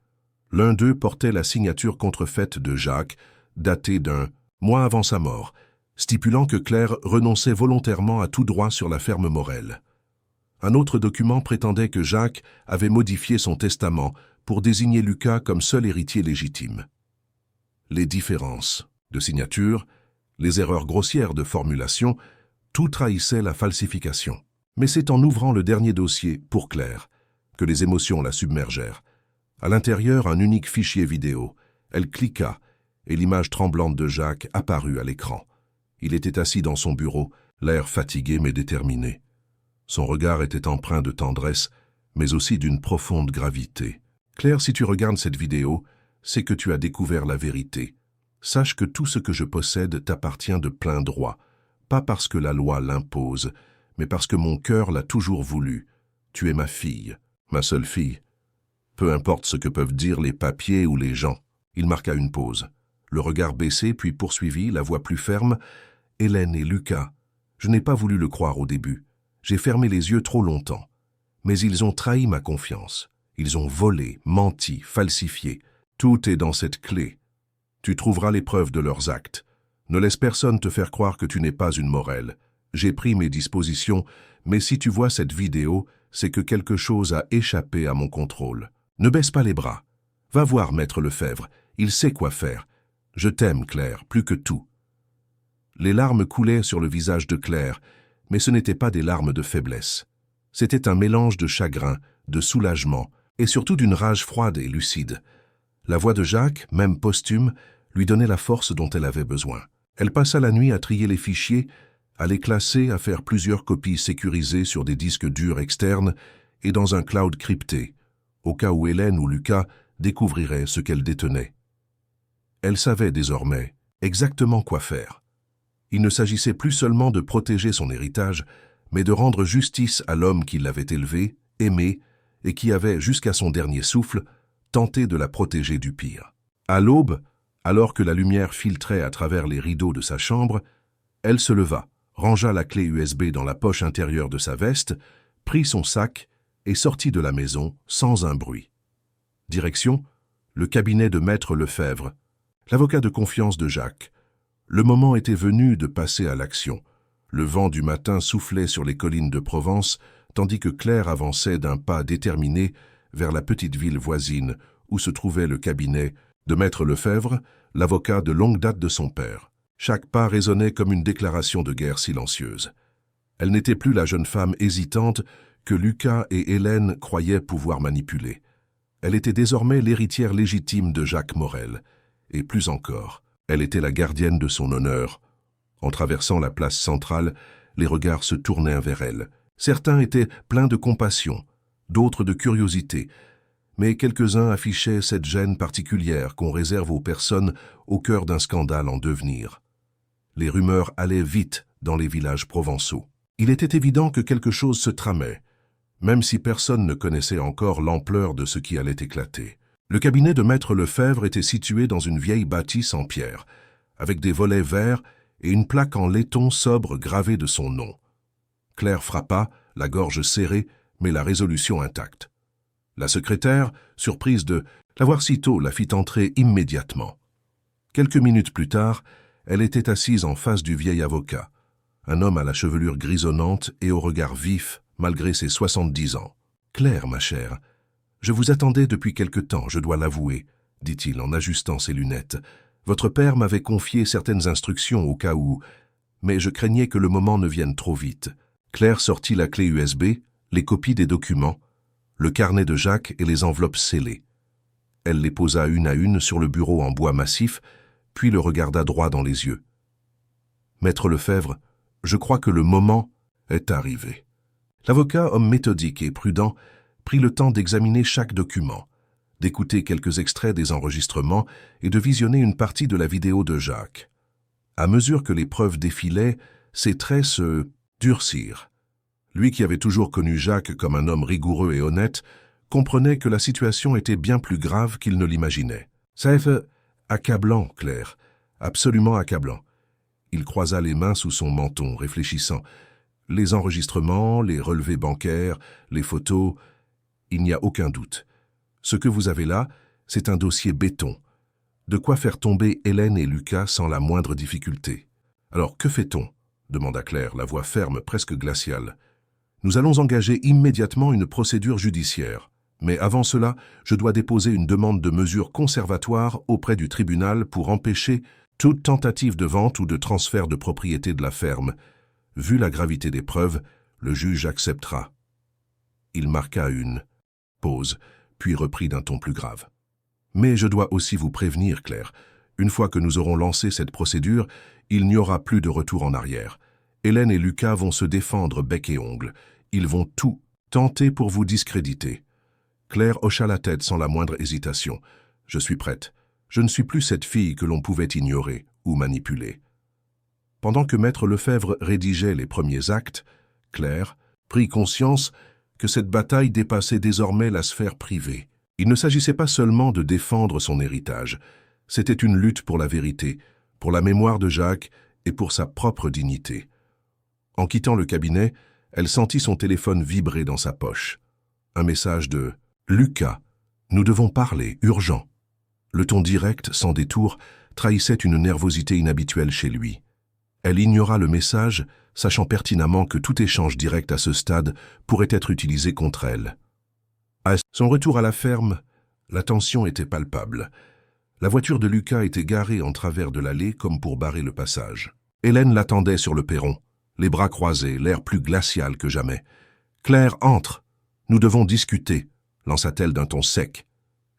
L'un d'eux portait la signature contrefaite de Jacques, datée d'un mois avant sa mort, stipulant que Claire renonçait volontairement à tout droit sur la ferme Morel. Un autre document prétendait que Jacques avait modifié son testament pour désigner Lucas comme seul héritier légitime. Les différences de signature les erreurs grossières de formulation, tout trahissait la falsification. Mais c'est en ouvrant le dernier dossier, pour Claire, que les émotions la submergèrent. À l'intérieur, un unique fichier vidéo. Elle cliqua, et l'image tremblante de Jacques apparut à l'écran. Il était assis dans son bureau, l'air fatigué mais déterminé. Son regard était empreint de tendresse, mais aussi d'une profonde gravité. « Claire, si tu regardes cette vidéo, c'est que tu as découvert la vérité. Sache que tout ce que je possède t'appartient de plein droit, pas parce que la loi l'impose, mais parce que mon cœur l'a toujours voulu. Tu es ma fille, ma seule fille. Peu importe ce que peuvent dire les papiers ou les gens. » Il marqua une pause. Le regard baissé, puis poursuivit, la voix plus ferme. « Hélène et Lucas, je n'ai pas voulu le croire au début. J'ai fermé les yeux trop longtemps. Mais ils ont trahi ma confiance. Ils ont volé, menti, falsifié. Tout est dans cette clé. Tu trouveras les preuves de leurs actes. Ne laisse personne te faire croire que tu n'es pas une Morel. J'ai pris mes dispositions, mais si tu vois cette vidéo, c'est que quelque chose a échappé à mon contrôle. Ne baisse pas les bras. Va voir Maître Lefebvre, il sait quoi faire. Je t'aime, Claire, plus que tout. » Les larmes coulaient sur le visage de Claire, mais ce n'étaient pas des larmes de faiblesse. C'était un mélange de chagrin, de soulagement, et surtout d'une rage froide et lucide. La voix de Jacques, même posthume, lui donnait la force dont elle avait besoin. Elle passa la nuit à trier les fichiers, à les classer, à faire plusieurs copies sécurisées sur des disques durs externes et dans un cloud crypté, au cas où Hélène ou Lucas découvriraient ce qu'elle détenait. Elle savait désormais exactement quoi faire. Il ne s'agissait plus seulement de protéger son héritage, mais de rendre justice à l'homme qui l'avait élevée, aimée, et qui avait, jusqu'à son dernier souffle, tenté de la protéger du pire. À l'aube, alors que la lumière filtrait à travers les rideaux de sa chambre, elle se leva, rangea la clé USB dans la poche intérieure de sa veste, prit son sac et sortit de la maison sans un bruit. Direction, le cabinet de Maître Lefebvre, l'avocat de confiance de Jacques. Le moment était venu de passer à l'action. Le vent du matin soufflait sur les collines de Provence, tandis que Claire avançait d'un pas déterminé vers la petite ville voisine où se trouvait le cabinet de Maître Lefebvre, l'avocat de longue date de son père. Chaque pas résonnait comme une déclaration de guerre silencieuse. Elle n'était plus la jeune femme hésitante que Lucas et Hélène croyaient pouvoir manipuler. Elle était désormais l'héritière légitime de Jacques Morel, et plus encore, elle était la gardienne de son honneur. En traversant la place centrale, les regards se tournèrent vers elle. Certains étaient pleins de compassion, d'autres de curiosité, mais quelques-uns affichaient cette gêne particulière qu'on réserve aux personnes au cœur d'un scandale en devenir. Les rumeurs allaient vite dans les villages provençaux. Il était évident que quelque chose se tramait, même si personne ne connaissait encore l'ampleur de ce qui allait éclater. Le cabinet de Maître Lefebvre était situé dans une vieille bâtisse en pierre, avec des volets verts et une plaque en laiton sobre gravée de son nom. Claire frappa, la gorge serrée, mais la résolution intacte. La secrétaire, surprise de la voir si tôt, la fit entrer immédiatement. Quelques minutes plus tard, elle était assise en face du vieil avocat, un homme à la chevelure grisonnante et au regard vif, malgré ses 70 ans. « Claire, ma chère, je vous attendais depuis quelque temps, je dois l'avouer, » dit-il en ajustant ses lunettes. « Votre père m'avait confié certaines instructions au cas où, mais je craignais que le moment ne vienne trop vite. » Claire sortit la clé USB, les copies des documents, le carnet de Jacques et les enveloppes scellées. Elle les posa une à une sur le bureau en bois massif, puis le regarda droit dans les yeux. « Maître Lefebvre, je crois que le moment est arrivé. » L'avocat, homme méthodique et prudent, prit le temps d'examiner chaque document, d'écouter quelques extraits des enregistrements et de visionner une partie de la vidéo de Jacques. À mesure que les preuves défilaient, ses traits se durcirent. Lui qui avait toujours connu Jacques comme un homme rigoureux et honnête, comprenait que la situation était bien plus grave qu'il ne l'imaginait. Ça fait accablant, Claire, absolument accablant. Il croisa les mains sous son menton, réfléchissant. Les enregistrements, les relevés bancaires, les photos, il n'y a aucun doute. Ce que vous avez là, c'est un dossier béton. De quoi faire tomber Hélène et Lucas sans la moindre difficulté. Alors que fait-on ? Demanda Claire, la voix ferme, presque glaciale. Nous allons engager immédiatement une procédure judiciaire. Mais avant cela, je dois déposer une demande de mesures conservatoires auprès du tribunal pour empêcher Toute tentative de vente ou de transfert de propriété de la ferme, vu la gravité des preuves, le juge acceptera. Il marqua une pause, puis reprit d'un ton plus grave. Mais je dois aussi vous prévenir, Claire, une fois que nous aurons lancé cette procédure, il n'y aura plus de retour en arrière. Hélène et Lucas vont se défendre bec et ongles. Ils vont tout tenter pour vous discréditer. Claire hocha la tête sans la moindre hésitation. Je suis prête. Je ne suis plus cette fille que l'on pouvait ignorer ou manipuler. Pendant que Maître Lefebvre rédigeait les premiers actes, Claire prit conscience que cette bataille dépassait désormais la sphère privée. Il ne s'agissait pas seulement de défendre son héritage, c'était une lutte pour la vérité, pour la mémoire de Jacques et pour sa propre dignité. En quittant le cabinet, elle sentit son téléphone vibrer dans sa poche. Un message de « Lucas, nous devons parler, urgent ». Le ton direct, sans détour, trahissait une nervosité inhabituelle chez lui. Elle ignora le message, sachant pertinemment que tout échange direct à ce stade pourrait être utilisé contre elle. À son retour à la ferme, la tension était palpable. La voiture de Lucas était garée en travers de l'allée comme pour barrer le passage. Hélène l'attendait sur le perron, les bras croisés, l'air plus glacial que jamais. « Claire, entre. Nous devons discuter », lança-t-elle d'un ton sec.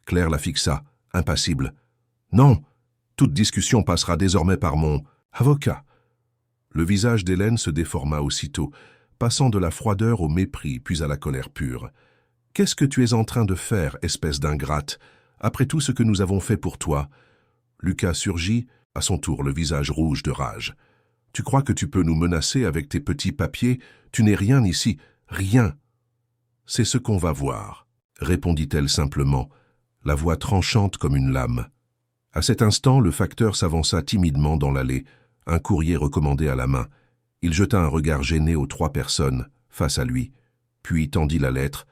Claire la fixa, impassible. « Non, toute discussion passera désormais par mon avocat. » Le visage d'Hélène se déforma aussitôt, passant de la froideur au mépris puis à la colère pure. « Qu'est-ce que tu es en train de faire, espèce d'ingrate, après tout ce que nous avons fait pour toi ?» Lucas surgit, à son tour le visage rouge de rage. « Tu crois que tu peux nous menacer avec tes petits papiers? Tu n'es rien ici, rien. »« C'est ce qu'on va voir, » répondit-elle simplement, la voix tranchante comme une lame. À cet instant, le facteur s'avança timidement dans l'allée, un courrier recommandé à la main. Il jeta un regard gêné aux 3 personnes, face à lui, puis tendit la lettre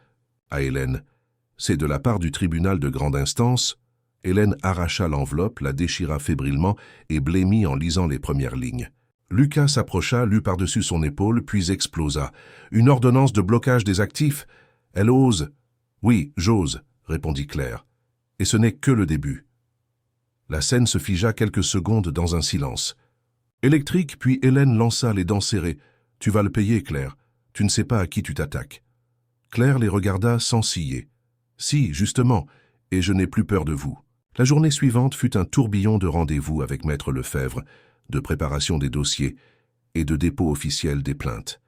à Hélène. « C'est de la part du tribunal de grande instance ?» Hélène arracha l'enveloppe, la déchira fébrilement et blêmit en lisant les premières lignes. Lucas s'approcha, lut par-dessus son épaule, puis explosa. « Une ordonnance de blocage des actifs? Elle ose. »« Oui, j'ose, » répondit Claire. « Et ce n'est que le début. » La scène se figea quelques secondes dans un silence. Électrique, puis Hélène lança les dents serrées. « Tu vas le payer, Claire. Tu ne sais pas à qui tu t'attaques. » Claire les regarda sans ciller. « Si, justement, et je n'ai plus peur de vous. » La journée suivante fut un tourbillon de rendez-vous avec Maître Lefebvre, de préparation des dossiers et de dépôt officiel des plaintes.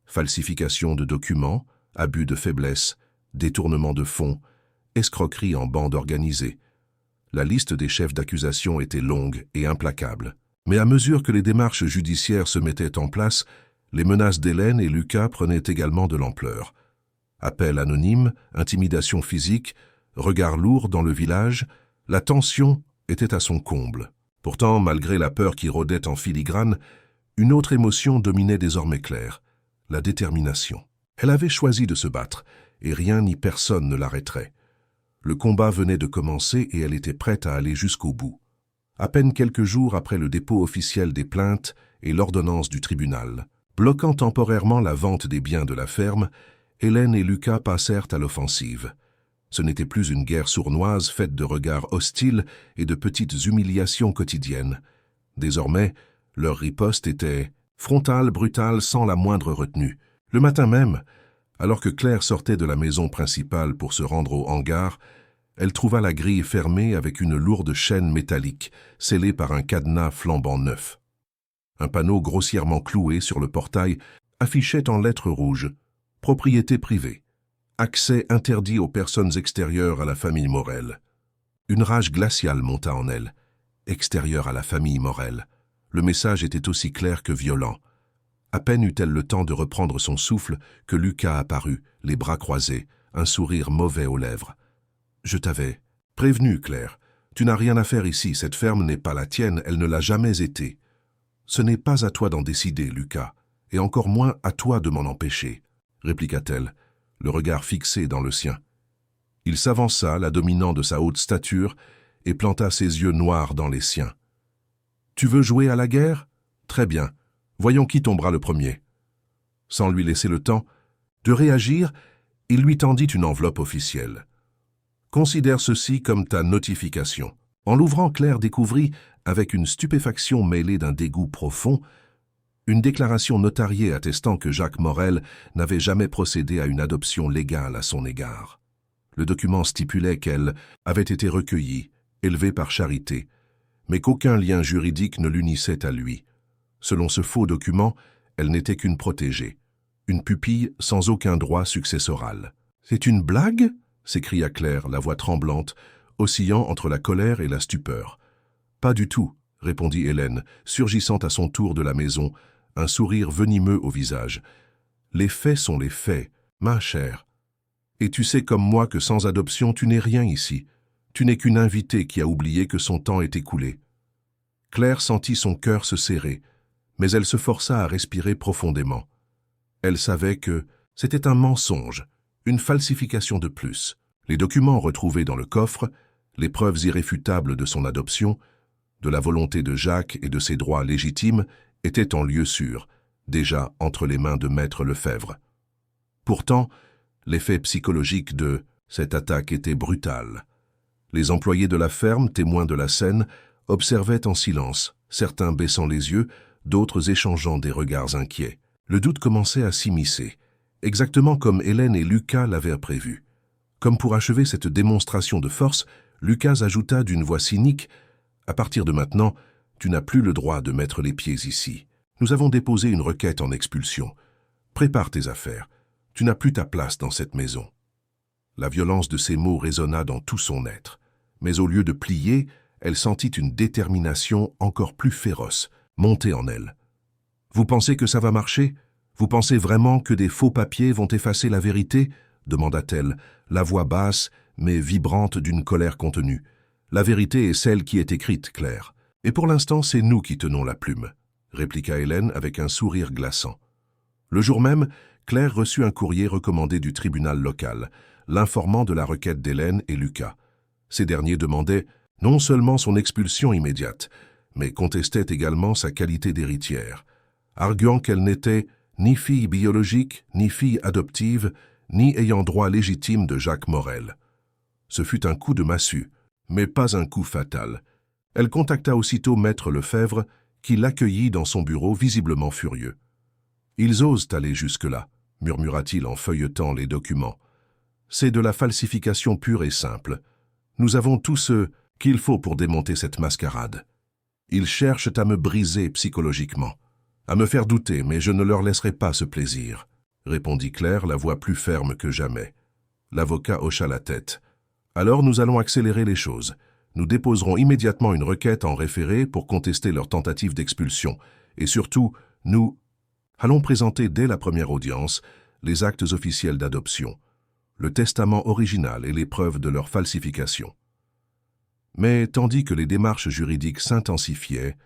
Falsification de documents, abus de faiblesse, détournement de fonds, escroquerie en bande organisée. La liste des chefs d'accusation était longue et implacable. Mais à mesure que les démarches judiciaires se mettaient en place, les menaces d'Hélène et Lucas prenaient également de l'ampleur. Appels anonymes, intimidation physique, regards lourds dans le village, la tension était à son comble. Pourtant, malgré la peur qui rôdait en filigrane, une autre émotion dominait désormais Claire, la détermination. Elle avait choisi de se battre, et rien ni personne ne l'arrêterait. Le combat venait de commencer et elle était prête à aller jusqu'au bout. À peine quelques jours après le dépôt officiel des plaintes et l'ordonnance du tribunal, bloquant temporairement la vente des biens de la ferme, Hélène et Lucas passèrent à l'offensive. Ce n'était plus une guerre sournoise faite de regards hostiles et de petites humiliations quotidiennes. Désormais, leur riposte était frontale, brutale, sans la moindre retenue. Le matin même, alors que Claire sortait de la maison principale pour se rendre au hangar, elle trouva la grille fermée avec une lourde chaîne métallique, scellée par un cadenas flambant neuf. Un panneau grossièrement cloué sur le portail affichait en lettres rouges « Propriété privée. Accès interdit aux personnes extérieures à la famille Morel. » Une rage glaciale monta en elle. Extérieure à la famille Morel. Le message était aussi clair que violent. À peine eut-elle le temps de reprendre son souffle que Lucas apparut, les bras croisés, un sourire mauvais aux lèvres. « Je t'avais prévenu, Claire. Tu n'as rien à faire ici, cette ferme n'est pas la tienne, elle ne l'a jamais été. Ce n'est pas à toi d'en décider, Lucas, et encore moins à toi de m'en empêcher, » répliqua-t-elle, le regard fixé dans le sien. Il s'avança, la dominant de sa haute stature, et planta ses yeux noirs dans les siens. « Tu veux jouer à la guerre? Très bien. Voyons qui tombera le premier. » Sans lui laisser le temps de réagir, il lui tendit une enveloppe officielle. « Considère ceci comme ta notification. En l'ouvrant, Claire découvrit, avec une stupéfaction mêlée d'un dégoût profond, une déclaration notariée attestant que Jacques Morel n'avait jamais procédé à une adoption légale à son égard. Le document stipulait qu'elle avait été recueillie, élevée par charité, mais qu'aucun lien juridique ne l'unissait à lui. Selon ce faux document, elle n'était qu'une protégée, une pupille sans aucun droit successoral. « C'est une blague ?» s'écria Claire, la voix tremblante, oscillant entre la colère et la stupeur. « Pas du tout, » répondit Hélène, surgissant à son tour de la maison, un sourire venimeux au visage. « Les faits sont les faits, ma chère. Et tu sais comme moi que sans adoption, tu n'es rien ici. Tu n'es qu'une invitée qui a oublié que son temps est écoulé. » Claire sentit son cœur se serrer, mais elle se força à respirer profondément. Elle savait que c'était un mensonge, une falsification de plus. Les documents retrouvés dans le coffre, les preuves irréfutables de son adoption, de la volonté de Jacques et de ses droits légitimes, étaient en lieu sûr, déjà entre les mains de Maître Lefebvre. Pourtant, l'effet psychologique de cette attaque était brutal. Les employés de la ferme, témoins de la scène, observaient en silence, certains baissant les yeux, d'autres échangeant des regards inquiets. Le doute commençait à s'immiscer, exactement comme Hélène et Lucas l'avaient prévu. Comme pour achever cette démonstration de force, Lucas ajouta d'une voix cynique « À partir de maintenant, tu n'as plus le droit de mettre les pieds ici. Nous avons déposé une requête en expulsion. Prépare tes affaires. Tu n'as plus ta place dans cette maison. » La violence de ces mots résonna dans tout son être. Mais au lieu de plier, elle sentit une détermination encore plus féroce monter en elle. « Vous pensez que ça va marcher? Vous pensez vraiment que des faux papiers vont effacer la vérité ?» demanda-t-elle, la voix basse mais vibrante d'une colère contenue. « La vérité est celle qui est écrite, Claire. Et pour l'instant, c'est nous qui tenons la plume, » répliqua Hélène avec un sourire glaçant. Le jour même, Claire reçut un courrier recommandé du tribunal local, l'informant de la requête d'Hélène et Lucas. Ces derniers demandaient non seulement son expulsion immédiate, mais contestaient également sa qualité d'héritière, arguant qu'elle n'était ni fille biologique, ni fille adoptive, ni ayant droit légitime de Jacques Morel. Ce fut un coup de massue, mais pas un coup fatal. Elle contacta aussitôt Maître Lefebvre, qui l'accueillit dans son bureau visiblement furieux. « Ils osent aller jusque-là, » murmura-t-il en feuilletant les documents. « C'est de la falsification pure et simple. Nous avons tout ce qu'il faut pour démonter cette mascarade. Ils cherchent à me briser psychologiquement, à me faire douter, mais je ne leur laisserai pas ce plaisir, » répondit Claire, la voix plus ferme que jamais. L'avocat hocha la tête. « Alors nous allons accélérer les choses. Nous déposerons immédiatement une requête en référé pour contester leur tentative d'expulsion. Et surtout, nous allons présenter dès la première audience les actes officiels d'adoption, le testament original et les preuves de leur falsification. » Mais tandis que les démarches juridiques s'intensifiaient,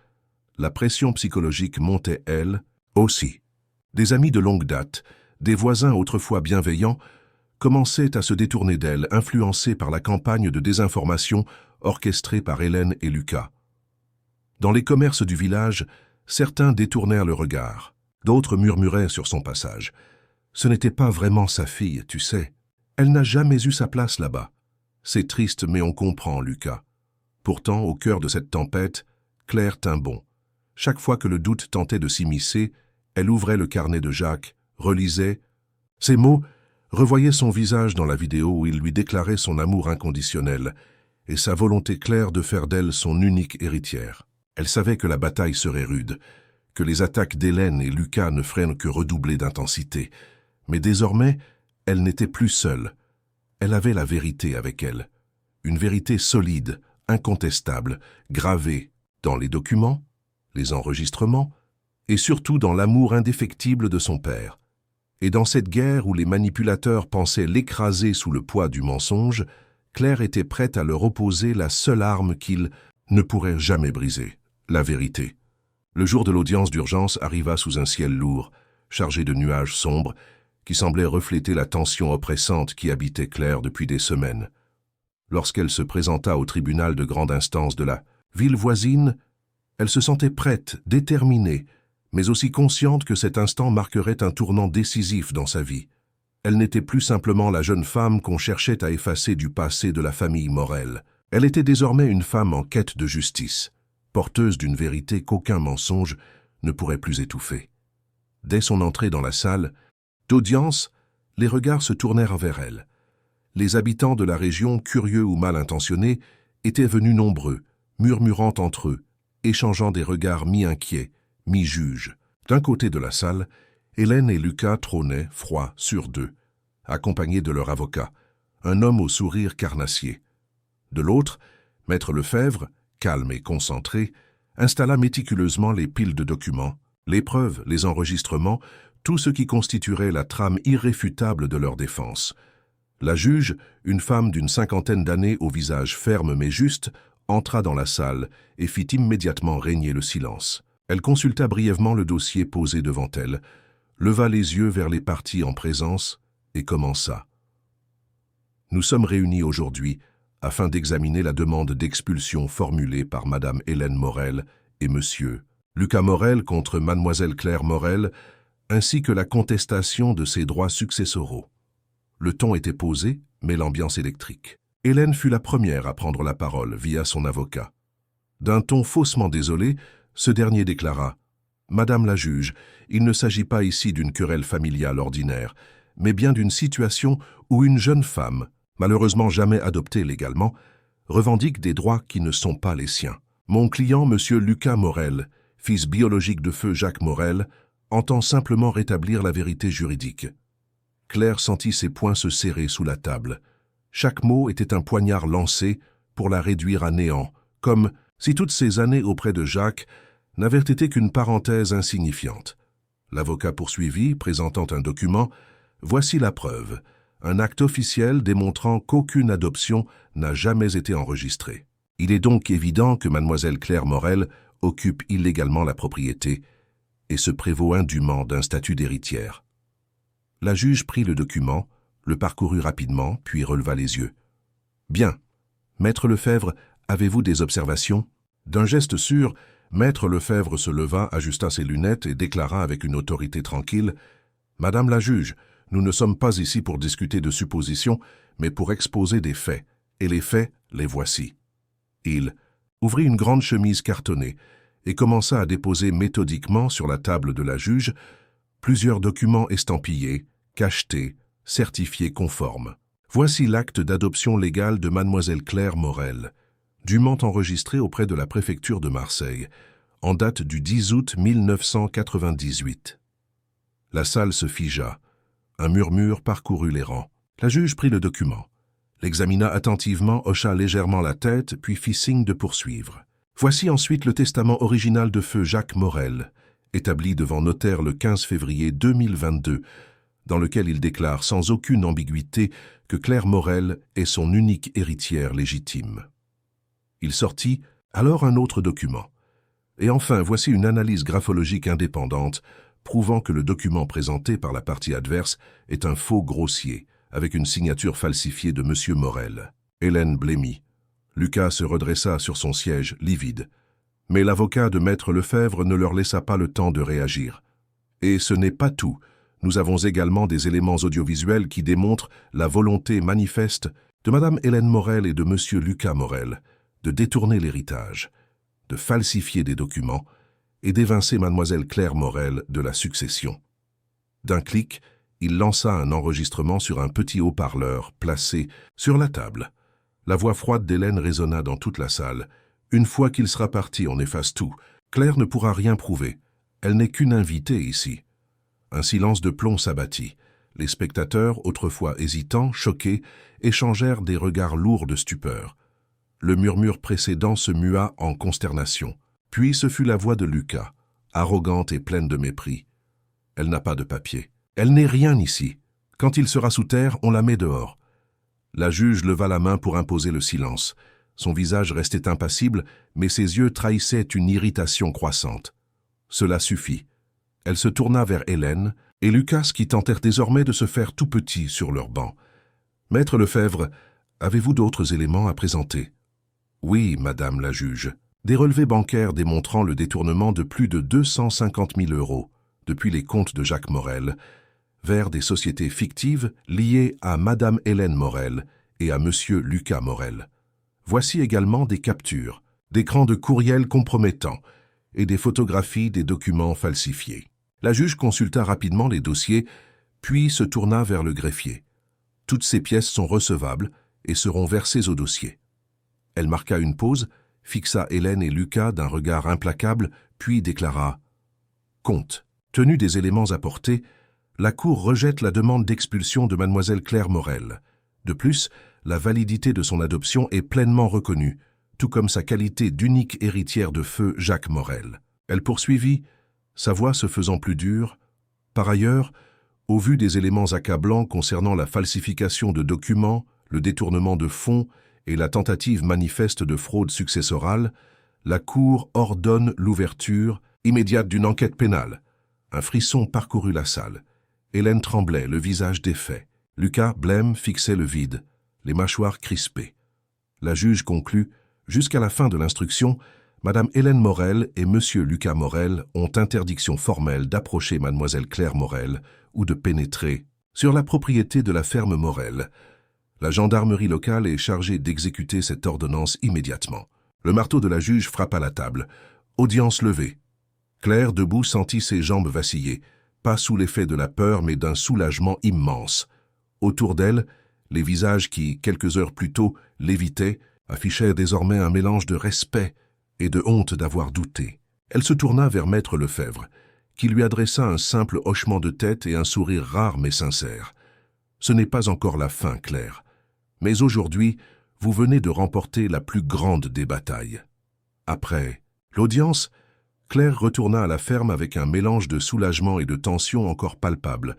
la pression psychologique montait, elle, aussi. Des amis de longue date, des voisins autrefois bienveillants, commençaient à se détourner d'elle, influencés par la campagne de désinformation orchestrée par Hélène et Lucas. Dans les commerces du village, certains détournèrent le regard, d'autres murmuraient sur son passage. « Ce n'était pas vraiment sa fille, tu sais. Elle n'a jamais eu sa place là-bas. C'est triste, mais on comprend, Lucas. » Pourtant, au cœur de cette tempête, Claire tint bon. Chaque fois que le doute tentait de s'immiscer, elle ouvrait le carnet de Jacques, relisait ces mots, revoyait son visage dans la vidéo où il lui déclarait son amour inconditionnel et sa volonté claire de faire d'elle son unique héritière. Elle savait que la bataille serait rude, que les attaques d'Hélène et Lucas ne feraient que redoubler d'intensité. Mais désormais, elle n'était plus seule. Elle avait la vérité avec elle. Une vérité solide, incontestable, gravée dans les documents, les enregistrements, et surtout dans l'amour indéfectible de son père. Et dans cette guerre où les manipulateurs pensaient l'écraser sous le poids du mensonge, Claire était prête à leur opposer la seule arme qu'ils ne pourraient jamais briser, la vérité. Le jour de l'audience d'urgence arriva sous un ciel lourd, chargé de nuages sombres, qui semblaient refléter la tension oppressante qui habitait Claire depuis des semaines. Lorsqu'elle se présenta au tribunal de grande instance de la ville voisine, elle se sentait prête, déterminée, mais aussi consciente que cet instant marquerait un tournant décisif dans sa vie. Elle n'était plus simplement la jeune femme qu'on cherchait à effacer du passé de la famille Morel. Elle était désormais une femme en quête de justice, porteuse d'une vérité qu'aucun mensonge ne pourrait plus étouffer. Dès son entrée dans la salle d'audience, les regards se tournèrent vers elle. Les habitants de la région, curieux ou mal intentionnés, étaient venus nombreux, murmurant entre eux, échangeant des regards mi-inquiets, mi-juges. D'un côté de la salle, Hélène et Lucas trônaient, froids, sur d'eux, accompagnés de leur avocat, un homme au sourire carnassier. De l'autre, Maître Lefebvre, calme et concentré, installa méticuleusement les piles de documents, les preuves, les enregistrements, tout ce qui constituerait la trame irréfutable de leur défense. La juge, une femme d'une cinquantaine d'années au visage ferme mais juste, entra dans la salle et fit immédiatement régner le silence. Elle consulta brièvement le dossier posé devant elle, leva les yeux vers les parties en présence et commença. « Nous sommes réunis aujourd'hui afin d'examiner la demande d'expulsion formulée par Madame Hélène Morel et Monsieur Lucas Morel contre Mademoiselle Claire Morel, ainsi que la contestation de ses droits successoraux. » Le ton était posé, mais l'ambiance électrique. Hélène fut la première à prendre la parole via son avocat. D'un ton faussement désolé, ce dernier déclara « Madame la juge, il ne s'agit pas ici d'une querelle familiale ordinaire, mais bien d'une situation où une jeune femme, malheureusement jamais adoptée légalement, revendique des droits qui ne sont pas les siens. Mon client, Monsieur Lucas Morel, fils biologique de feu Jacques Morel, entend simplement rétablir la vérité juridique. » Claire sentit ses poings se serrer sous la table. Chaque mot était un poignard lancé pour la réduire à néant, comme si toutes ces années auprès de Jacques n'avaient été qu'une parenthèse insignifiante. L'avocat poursuivit, présentant un document. « Voici la preuve, un acte officiel démontrant qu'aucune adoption n'a jamais été enregistrée. Il est donc évident que Mademoiselle Claire Morel occupe illégalement la propriété et se prévaut indûment d'un statut d'héritière. » La juge prit le document, le parcourut rapidement, puis releva les yeux. « Bien. Maître Lefebvre, avez-vous des observations ?» D'un geste sûr, Maître Lefebvre se leva, ajusta ses lunettes et déclara avec une autorité tranquille « Madame la juge, nous ne sommes pas ici pour discuter de suppositions, mais pour exposer des faits, et les faits, les voici. » Il ouvrit une grande chemise cartonnée et commença à déposer méthodiquement sur la table de la juge plusieurs documents estampillés, cachetés, certifiés conformes. Voici l'acte d'adoption légale de Mademoiselle Claire Morel, dûment enregistré auprès de la préfecture de Marseille, en date du 10 août 1998. La salle se figea. Un murmure parcourut les rangs. La juge prit le document, l'examina attentivement, hocha légèrement la tête, puis fit signe de poursuivre. Voici ensuite le testament original de feu Jacques Morel, établi devant notaire le 15 février 2022, dans lequel il déclare sans aucune ambiguïté que Claire Morel est son unique héritière légitime. Il sortit alors un autre document. Et enfin, voici une analyse graphologique indépendante prouvant que le document présenté par la partie adverse est un faux grossier, avec une signature falsifiée de M. Morel. Hélène blêmit. Lucas se redressa sur son siège, livide. Mais l'avocat de Maître Lefebvre ne leur laissa pas le temps de réagir. Et ce n'est pas tout. Nous avons également des éléments audiovisuels qui démontrent la volonté manifeste de Madame Hélène Morel et de Monsieur Lucas Morel de détourner l'héritage, de falsifier des documents et d'évincer Mademoiselle Claire Morel de la succession. D'un clic, il lança un enregistrement sur un petit haut-parleur placé sur la table. La voix froide d'Hélène résonna dans toute la salle. « Une fois qu'il sera parti, on efface tout. Claire ne pourra rien prouver. Elle n'est qu'une invitée ici. » Un silence de plomb s'abattit. Les spectateurs, autrefois hésitants, choqués, échangèrent des regards lourds de stupeur. Le murmure précédent se mua en consternation. Puis ce fut la voix de Lucas, arrogante et pleine de mépris. « Elle n'a pas de papier. Elle n'est rien ici. Quand il sera sous terre, on la met dehors. » La juge leva la main pour imposer le silence. Son visage restait impassible, mais ses yeux trahissaient une irritation croissante. Cela suffit. Elle se tourna vers Hélène et Lucas qui tentèrent désormais de se faire tout petits sur leur banc. « Maître Lefebvre, avez-vous d'autres éléments à présenter ?»« Oui, madame la juge. Des relevés bancaires démontrant le détournement de plus de 250 000 € depuis les comptes de Jacques Morel vers des sociétés fictives liées à Madame Hélène Morel et à Monsieur Lucas Morel. Voici également des captures, d'écrans de courriel compromettants et des photographies des documents falsifiés. La juge consulta rapidement les dossiers, puis se tourna vers le greffier. Toutes ces pièces sont recevables et seront versées au dossier. Elle marqua une pause, fixa Hélène et Lucas d'un regard implacable, puis déclara « Compte. Tenu des éléments apportés, la Cour rejette la demande d'expulsion de mademoiselle Claire Morel. De plus, la validité de son adoption est pleinement reconnue, tout comme sa qualité d'unique héritière de feu Jacques Morel. » Elle poursuivit, sa voix se faisant plus dure. Par ailleurs, au vu des éléments accablants concernant la falsification de documents, le détournement de fonds et la tentative manifeste de fraude successorale, la Cour ordonne l'ouverture immédiate d'une enquête pénale. Un frisson parcourut la salle. Hélène tremblait, le visage défait. Lucas, blême, fixait le vide, les mâchoires crispées. La juge conclut, jusqu'à la fin de l'instruction, Madame Hélène Morel et Monsieur Lucas Morel ont interdiction formelle d'approcher Mademoiselle Claire Morel ou de pénétrer sur la propriété de la ferme Morel. La gendarmerie locale est chargée d'exécuter cette ordonnance immédiatement. Le marteau de la juge frappa la table. Audience levée. Claire, debout, sentit ses jambes vaciller, pas sous l'effet de la peur, mais d'un soulagement immense. Autour d'elle, les visages qui, quelques heures plus tôt, l'évitaient, affichaient désormais un mélange de respect et de honte d'avoir douté. Elle se tourna vers Maître Lefebvre, qui lui adressa un simple hochement de tête et un sourire rare mais sincère. « Ce n'est pas encore la fin, Claire. Mais aujourd'hui, vous venez de remporter la plus grande des batailles. » Après l'audience, Claire retourna à la ferme avec un mélange de soulagement et de tension encore palpable.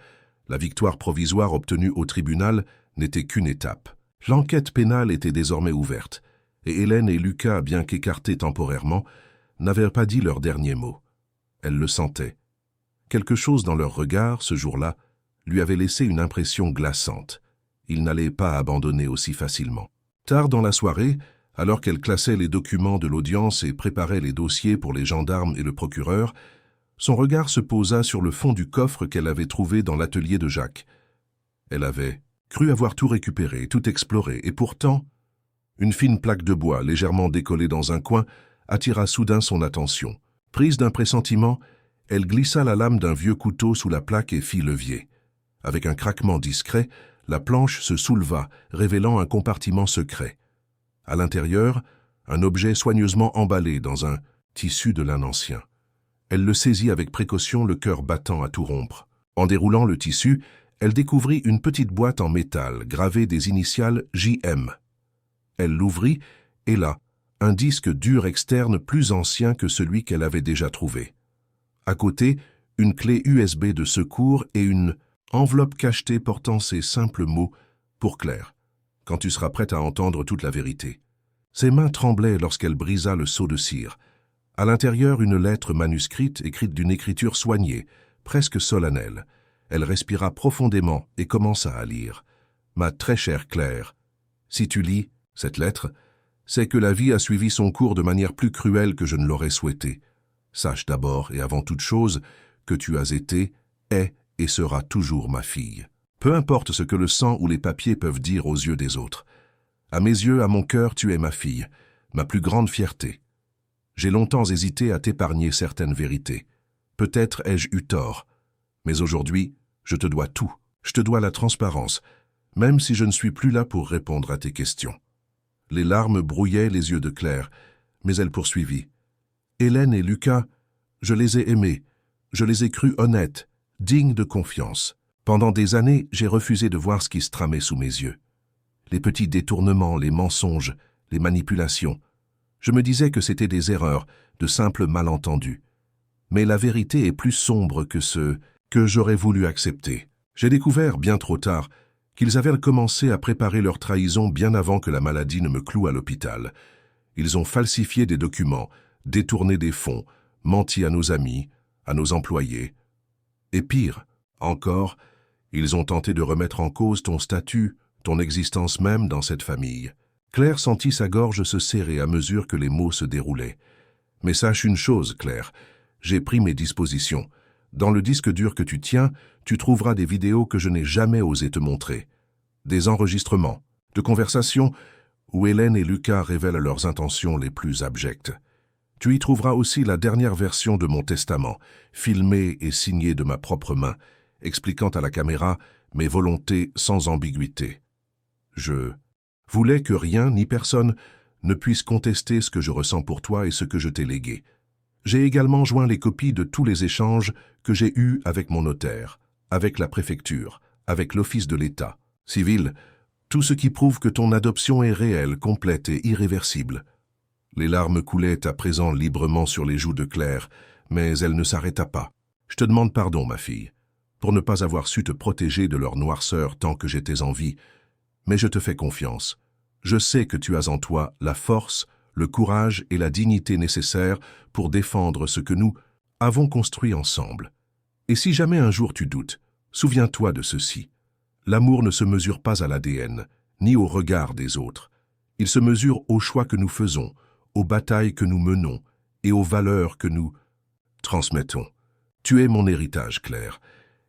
La victoire provisoire obtenue au tribunal n'était qu'une étape. L'enquête pénale était désormais ouverte, et Hélène et Lucas, bien qu'écartés temporairement, n'avaient pas dit leur dernier mot. Elle le sentait. Quelque chose dans leur regard, ce jour-là, lui avait laissé une impression glaçante. Ils n'allaient pas abandonner aussi facilement. Tard dans la soirée, alors qu'elle classait les documents de l'audience et préparait les dossiers pour les gendarmes et le procureur, son regard se posa sur le fond du coffre qu'elle avait trouvé dans l'atelier de Jacques. Elle avait cru avoir tout récupéré, tout exploré, et pourtant, une fine plaque de bois légèrement décollée dans un coin attira soudain son attention. Prise d'un pressentiment, elle glissa la lame d'un vieux couteau sous la plaque et fit levier. Avec un craquement discret, la planche se souleva, révélant un compartiment secret. À l'intérieur, un objet soigneusement emballé dans un tissu de lin ancien. Elle le saisit avec précaution, le cœur battant à tout rompre. En déroulant le tissu, elle découvrit une petite boîte en métal gravée des initiales JM. Elle l'ouvrit, et là, un disque dur externe plus ancien que celui qu'elle avait déjà trouvé. À côté, une clé USB de secours et une enveloppe cachetée portant ces simples mots « Pour Claire, quand tu seras prête à entendre toute la vérité ». Ses mains tremblaient lorsqu'elle brisa le seau de cire. À l'intérieur, une lettre manuscrite écrite d'une écriture soignée, presque solennelle. Elle respira profondément et commença à lire. « Ma très chère Claire, si tu lis cette lettre, c'est que la vie a suivi son cours de manière plus cruelle que je ne l'aurais souhaité. Sache d'abord et avant toute chose que tu as été, es et seras toujours ma fille. Peu importe ce que le sang ou les papiers peuvent dire aux yeux des autres. À mes yeux, à mon cœur, tu es ma fille, ma plus grande fierté. J'ai longtemps hésité à t'épargner certaines vérités. Peut-être ai-je eu tort, mais aujourd'hui, je te dois tout. Je te dois la transparence, même si je ne suis plus là pour répondre à tes questions. » Les larmes brouillaient les yeux de Claire, mais elle poursuivit. « Hélène et Lucas, je les ai aimés, je les ai crus honnêtes, dignes de confiance. Pendant des années, j'ai refusé de voir ce qui se tramait sous mes yeux. Les petits détournements, les mensonges, les manipulations. Je me disais que c'était des erreurs, de simples malentendus. Mais la vérité est plus sombre que ce que j'aurais voulu accepter. J'ai découvert, bien trop tard, qu'ils avaient commencé à préparer leur trahison bien avant que la maladie ne me cloue à l'hôpital. Ils ont falsifié des documents, détourné des fonds, menti à nos amis, à nos employés. Et pire, encore, ils ont tenté de remettre en cause ton statut, ton existence même dans cette famille. » Claire sentit sa gorge se serrer à mesure que les mots se déroulaient. « Mais sache une chose, Claire, j'ai pris mes dispositions. Dans le disque dur que tu tiens, tu trouveras des vidéos que je n'ai jamais osé te montrer. Des enregistrements, de conversations où Hélène et Lucas révèlent leurs intentions les plus abjectes. Tu y trouveras aussi la dernière version de mon testament, filmée et signée de ma propre main, expliquant à la caméra mes volontés sans ambiguïté. Je voulais que rien ni personne ne puisse contester ce que je ressens pour toi et ce que je t'ai légué. J'ai également joint les copies de tous les échanges que j'ai eus avec mon notaire, avec la préfecture, avec l'office de l'État civil, tout ce qui prouve que ton adoption est réelle, complète et irréversible. Les larmes coulaient à présent librement sur les joues de Claire, mais elle ne s'arrêta pas. Je te demande pardon, ma fille, pour ne pas avoir su te protéger de leur noirceur tant que j'étais en vie, mais je te fais confiance. Je sais que tu as en toi la force, le courage et la dignité nécessaires pour défendre ce que nous avons construit ensemble. Et si jamais un jour tu doutes, souviens-toi de ceci. L'amour ne se mesure pas à l'ADN, ni au regard des autres. Il se mesure aux choix que nous faisons, aux batailles que nous menons et aux valeurs que nous transmettons. Tu es mon héritage, Claire,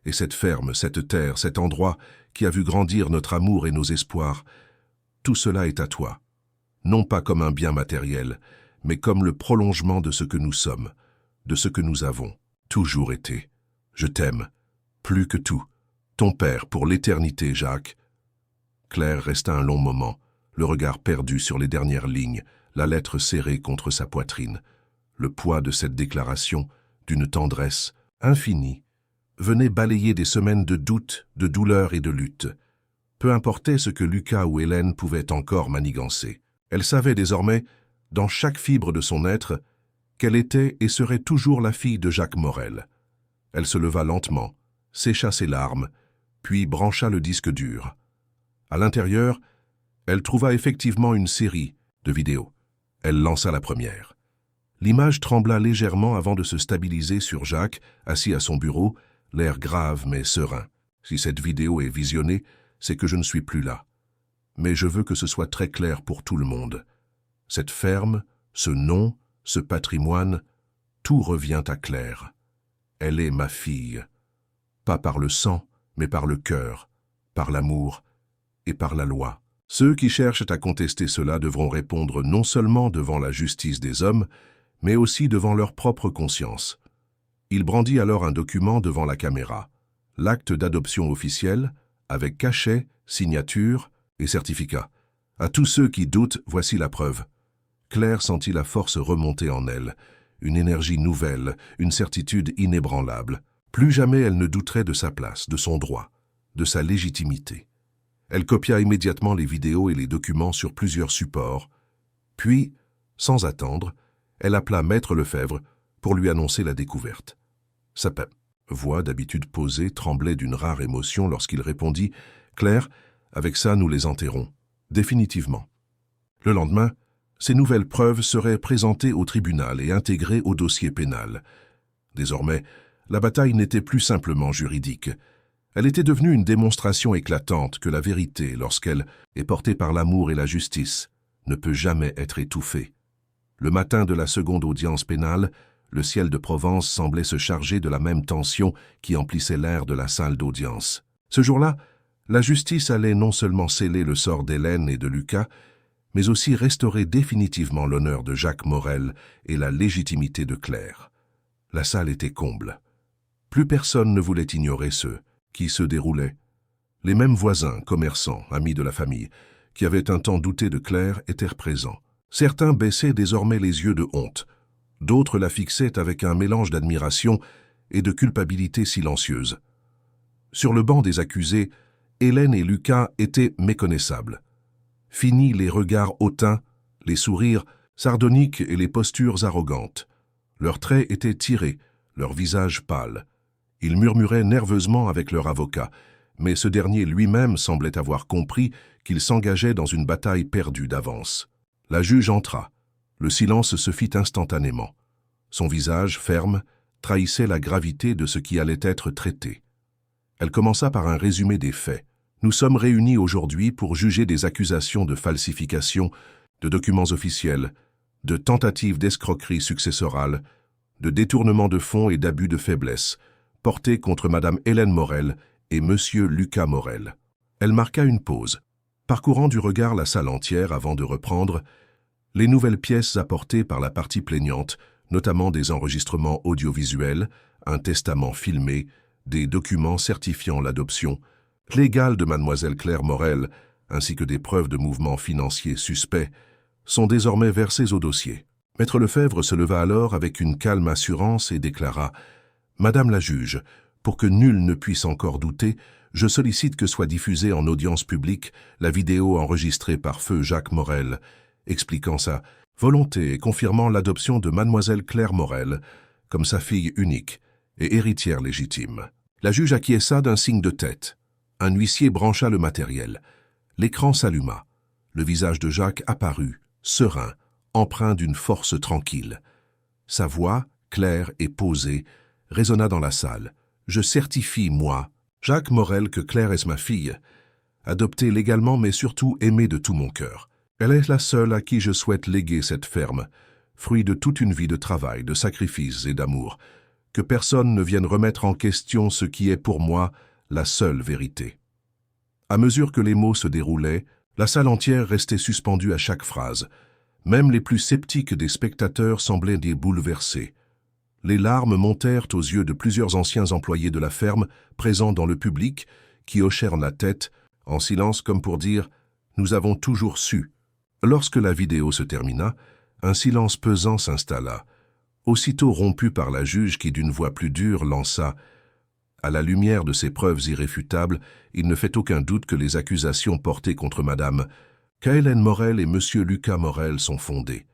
et cette ferme, cette terre, cet endroit qui a vu grandir notre amour et nos espoirs, tout cela est à toi. Non pas comme un bien matériel, mais comme le prolongement de ce que nous sommes, de ce que nous avons toujours été. Je t'aime, plus que tout. Ton père pour l'éternité, Jacques. Claire resta un long moment, le regard perdu sur les dernières lignes, la lettre serrée contre sa poitrine. Le poids de cette déclaration, d'une tendresse infinie, venait balayer des semaines de doute, de douleur et de lutte. Peu importait ce que Lucas ou Hélène pouvaient encore manigancer. Elle savait désormais, dans chaque fibre de son être, qu'elle était et serait toujours la fille de Jacques Morel. Elle se leva lentement, sécha ses larmes, puis brancha le disque dur. À l'intérieur, elle trouva effectivement une série de vidéos. Elle lança la première. L'image trembla légèrement avant de se stabiliser sur Jacques, assis à son bureau, l'air grave mais serein. Si cette vidéo est visionnée, c'est que je ne suis plus là. Mais je veux que ce soit très clair pour tout le monde. Cette ferme, ce nom, ce patrimoine, tout revient à Claire. Elle est ma fille. Pas par le sang, mais par le cœur, par l'amour et par la loi. Ceux qui cherchent à contester cela devront répondre non seulement devant la justice des hommes, mais aussi devant leur propre conscience. Il brandit alors un document devant la caméra, l'acte d'adoption officiel, avec cachet, signature et certificat. À tous ceux qui doutent, voici la preuve. Claire sentit la force remonter en elle, une énergie nouvelle, une certitude inébranlable. Plus jamais elle ne douterait de sa place, de son droit, de sa légitimité. Elle copia immédiatement les vidéos et les documents sur plusieurs supports, puis, sans attendre, elle appela Maître Lefebvre pour lui annoncer la découverte. Sa voix, d'habitude posée, tremblait d'une rare émotion lorsqu'il répondit « Claire, avec ça nous les enterrons, définitivement. » Le lendemain, ces nouvelles preuves seraient présentées au tribunal et intégrées au dossier pénal. Désormais, la bataille n'était plus simplement juridique. Elle était devenue une démonstration éclatante que la vérité, lorsqu'elle est portée par l'amour et la justice, ne peut jamais être étouffée. Le matin de la seconde audience pénale, le ciel de Provence semblait se charger de la même tension qui emplissait l'air de la salle d'audience. Ce jour-là, la justice allait non seulement sceller le sort d'Hélène et de Lucas, mais aussi restaurer définitivement l'honneur de Jacques Morel et la légitimité de Claire. La salle était comble. Plus personne ne voulait ignorer ce qui se déroulait. Les mêmes voisins, commerçants, amis de la famille, qui avaient un temps douté de Claire, étaient présents. Certains baissaient désormais les yeux de honte. D'autres la fixaient avec un mélange d'admiration et de culpabilité silencieuse. Sur le banc des accusés, Hélène et Lucas étaient méconnaissables. Finis les regards hautains, les sourires sardoniques et les postures arrogantes. Leurs traits étaient tirés, leurs visages pâles. Ils murmuraient nerveusement avec leur avocat, mais ce dernier lui-même semblait avoir compris qu'il s'engageait dans une bataille perdue d'avance. La juge entra. Le silence se fit instantanément. Son visage, ferme, trahissait la gravité de ce qui allait être traité. Elle commença par un résumé des faits. Nous sommes réunis aujourd'hui pour juger des accusations de falsification, de documents officiels, de tentatives d'escroquerie successorale, de détournement de fonds et d'abus de faiblesse, portés contre Madame Hélène Morel et Monsieur Lucas Morel. Elle marqua une pause. « parcourant du regard la salle entière avant de reprendre, les nouvelles pièces apportées par la partie plaignante, notamment des enregistrements audiovisuels, un testament filmé, des documents certifiant l'adoption, légale de mademoiselle Claire Morel, ainsi que des preuves de mouvements financiers suspects, sont désormais versés au dossier. Maître Lefebvre se leva alors avec une calme assurance et déclara « Madame la juge, pour que nul ne puisse encore douter, je sollicite que soit diffusée en audience publique la vidéo enregistrée par feu Jacques Morel, expliquant sa volonté et confirmant l'adoption de mademoiselle Claire Morel comme sa fille unique et héritière légitime. » La juge acquiesça d'un signe de tête. Un huissier brancha le matériel. L'écran s'alluma. Le visage de Jacques apparut, serein, empreint d'une force tranquille. Sa voix, claire et posée, résonna dans la salle. « Je certifie, moi, Jacques Morel, que Claire est ma fille, adoptée légalement mais surtout aimée de tout mon cœur. Elle est la seule à qui je souhaite léguer cette ferme, fruit de toute une vie de travail, de sacrifices et d'amour. Que personne ne vienne remettre en question ce qui est pour moi la seule vérité. » À mesure que les mots se déroulaient, la salle entière restait suspendue à chaque phrase. Même les plus sceptiques des spectateurs semblaient des bouleversés. Les larmes montèrent aux yeux de plusieurs anciens employés de la ferme, présents dans le public, qui hochèrent la tête, en silence comme pour dire « Nous avons toujours su ». Lorsque la vidéo se termina, un silence pesant s'installa, aussitôt rompu par la juge qui, d'une voix plus dure, lança « À la lumière de ces preuves irréfutables, il ne fait aucun doute que les accusations portées contre Madame Hélène Morel et Monsieur Lucas Morel sont fondées. »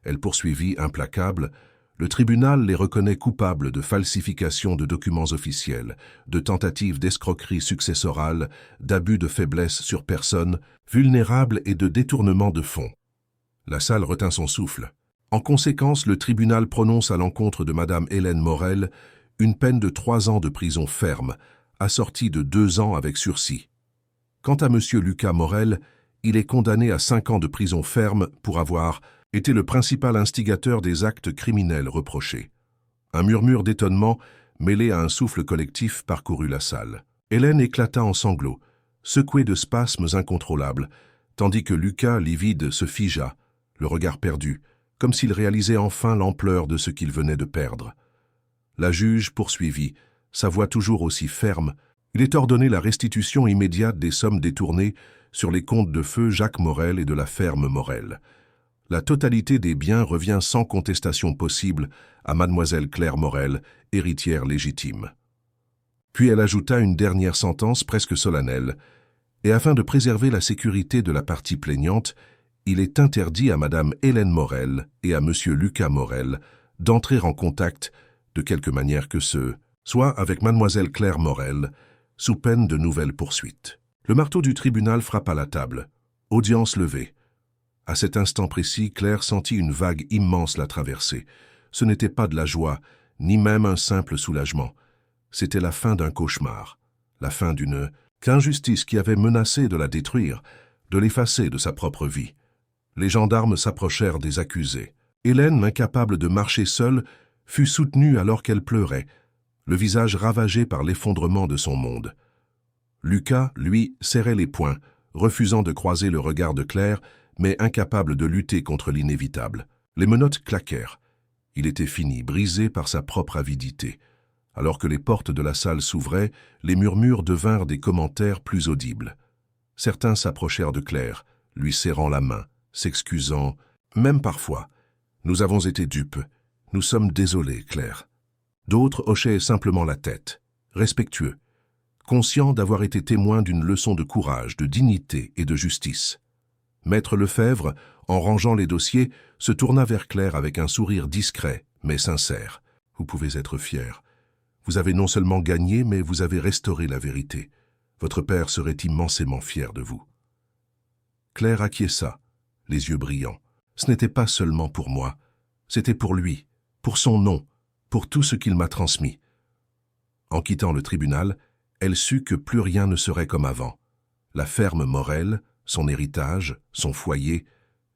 Elle poursuivit, implacable, « Le tribunal les reconnaît coupables de falsification de documents officiels, de tentatives d'escroquerie successorale, d'abus de faiblesse sur personne, vulnérable et de détournement de fonds. » La salle retint son souffle. En conséquence, le tribunal prononce à l'encontre de Madame Hélène Morel une peine de 3 ans de prison ferme, assortie de 2 ans avec sursis. Quant à Monsieur Lucas Morel, il est condamné à 5 ans de prison ferme pour avoir été le principal instigateur des actes criminels reprochés. Un murmure d'étonnement, mêlé à un souffle collectif, parcourut la salle. Hélène éclata en sanglots, secouée de spasmes incontrôlables, tandis que Lucas, livide, se figea, le regard perdu, comme s'il réalisait enfin l'ampleur de ce qu'il venait de perdre. La juge poursuivit, sa voix toujours aussi ferme. « Il est ordonné la restitution immédiate des sommes détournées sur les comptes de feu Jacques Morel et de la ferme Morel. La totalité des biens revient sans contestation possible à mademoiselle Claire Morel, héritière légitime. » Puis elle ajouta une dernière sentence presque solennelle, et afin de préserver la sécurité de la partie plaignante, il est interdit à Madame Hélène Morel et à Monsieur Lucas Morel d'entrer en contact, de quelque manière que ce soit avec Mademoiselle Claire Morel, sous peine de nouvelles poursuites. Le marteau du tribunal frappa la table. Audience levée. À cet instant précis, Claire sentit une vague immense la traverser. Ce n'était pas de la joie, ni même un simple soulagement. C'était la fin d'un cauchemar, la fin d'une injustice qui avait menacé de la détruire, de l'effacer de sa propre vie. Les gendarmes s'approchèrent des accusés. Hélène, incapable de marcher seule, fut soutenue alors qu'elle pleurait, le visage ravagé par l'effondrement de son monde. Lucas, lui, serrait les poings, refusant de croiser le regard de Claire, mais incapable de lutter contre l'inévitable. Les menottes claquèrent. Il était fini, brisé par sa propre avidité. Alors que les portes de la salle s'ouvraient, les murmures devinrent des commentaires plus audibles. Certains s'approchèrent de Claire, lui serrant la main, s'excusant, même parfois. « Nous avons été dupes. Nous sommes désolés, Claire. » D'autres hochaient simplement la tête, respectueux, conscients d'avoir été témoins d'une leçon de courage, de dignité et de justice. Maître Lefebvre, en rangeant les dossiers, se tourna vers Claire avec un sourire discret, mais sincère. « Vous pouvez être fière. Vous avez non seulement gagné, mais vous avez restauré la vérité. Votre père serait immensément fier de vous. » Claire acquiesça, les yeux brillants. Ce n'était pas seulement pour moi, c'était pour lui, pour son nom, pour tout ce qu'il m'a transmis. En quittant le tribunal, elle sut que plus rien ne serait comme avant. La ferme Morel, son héritage, son foyer,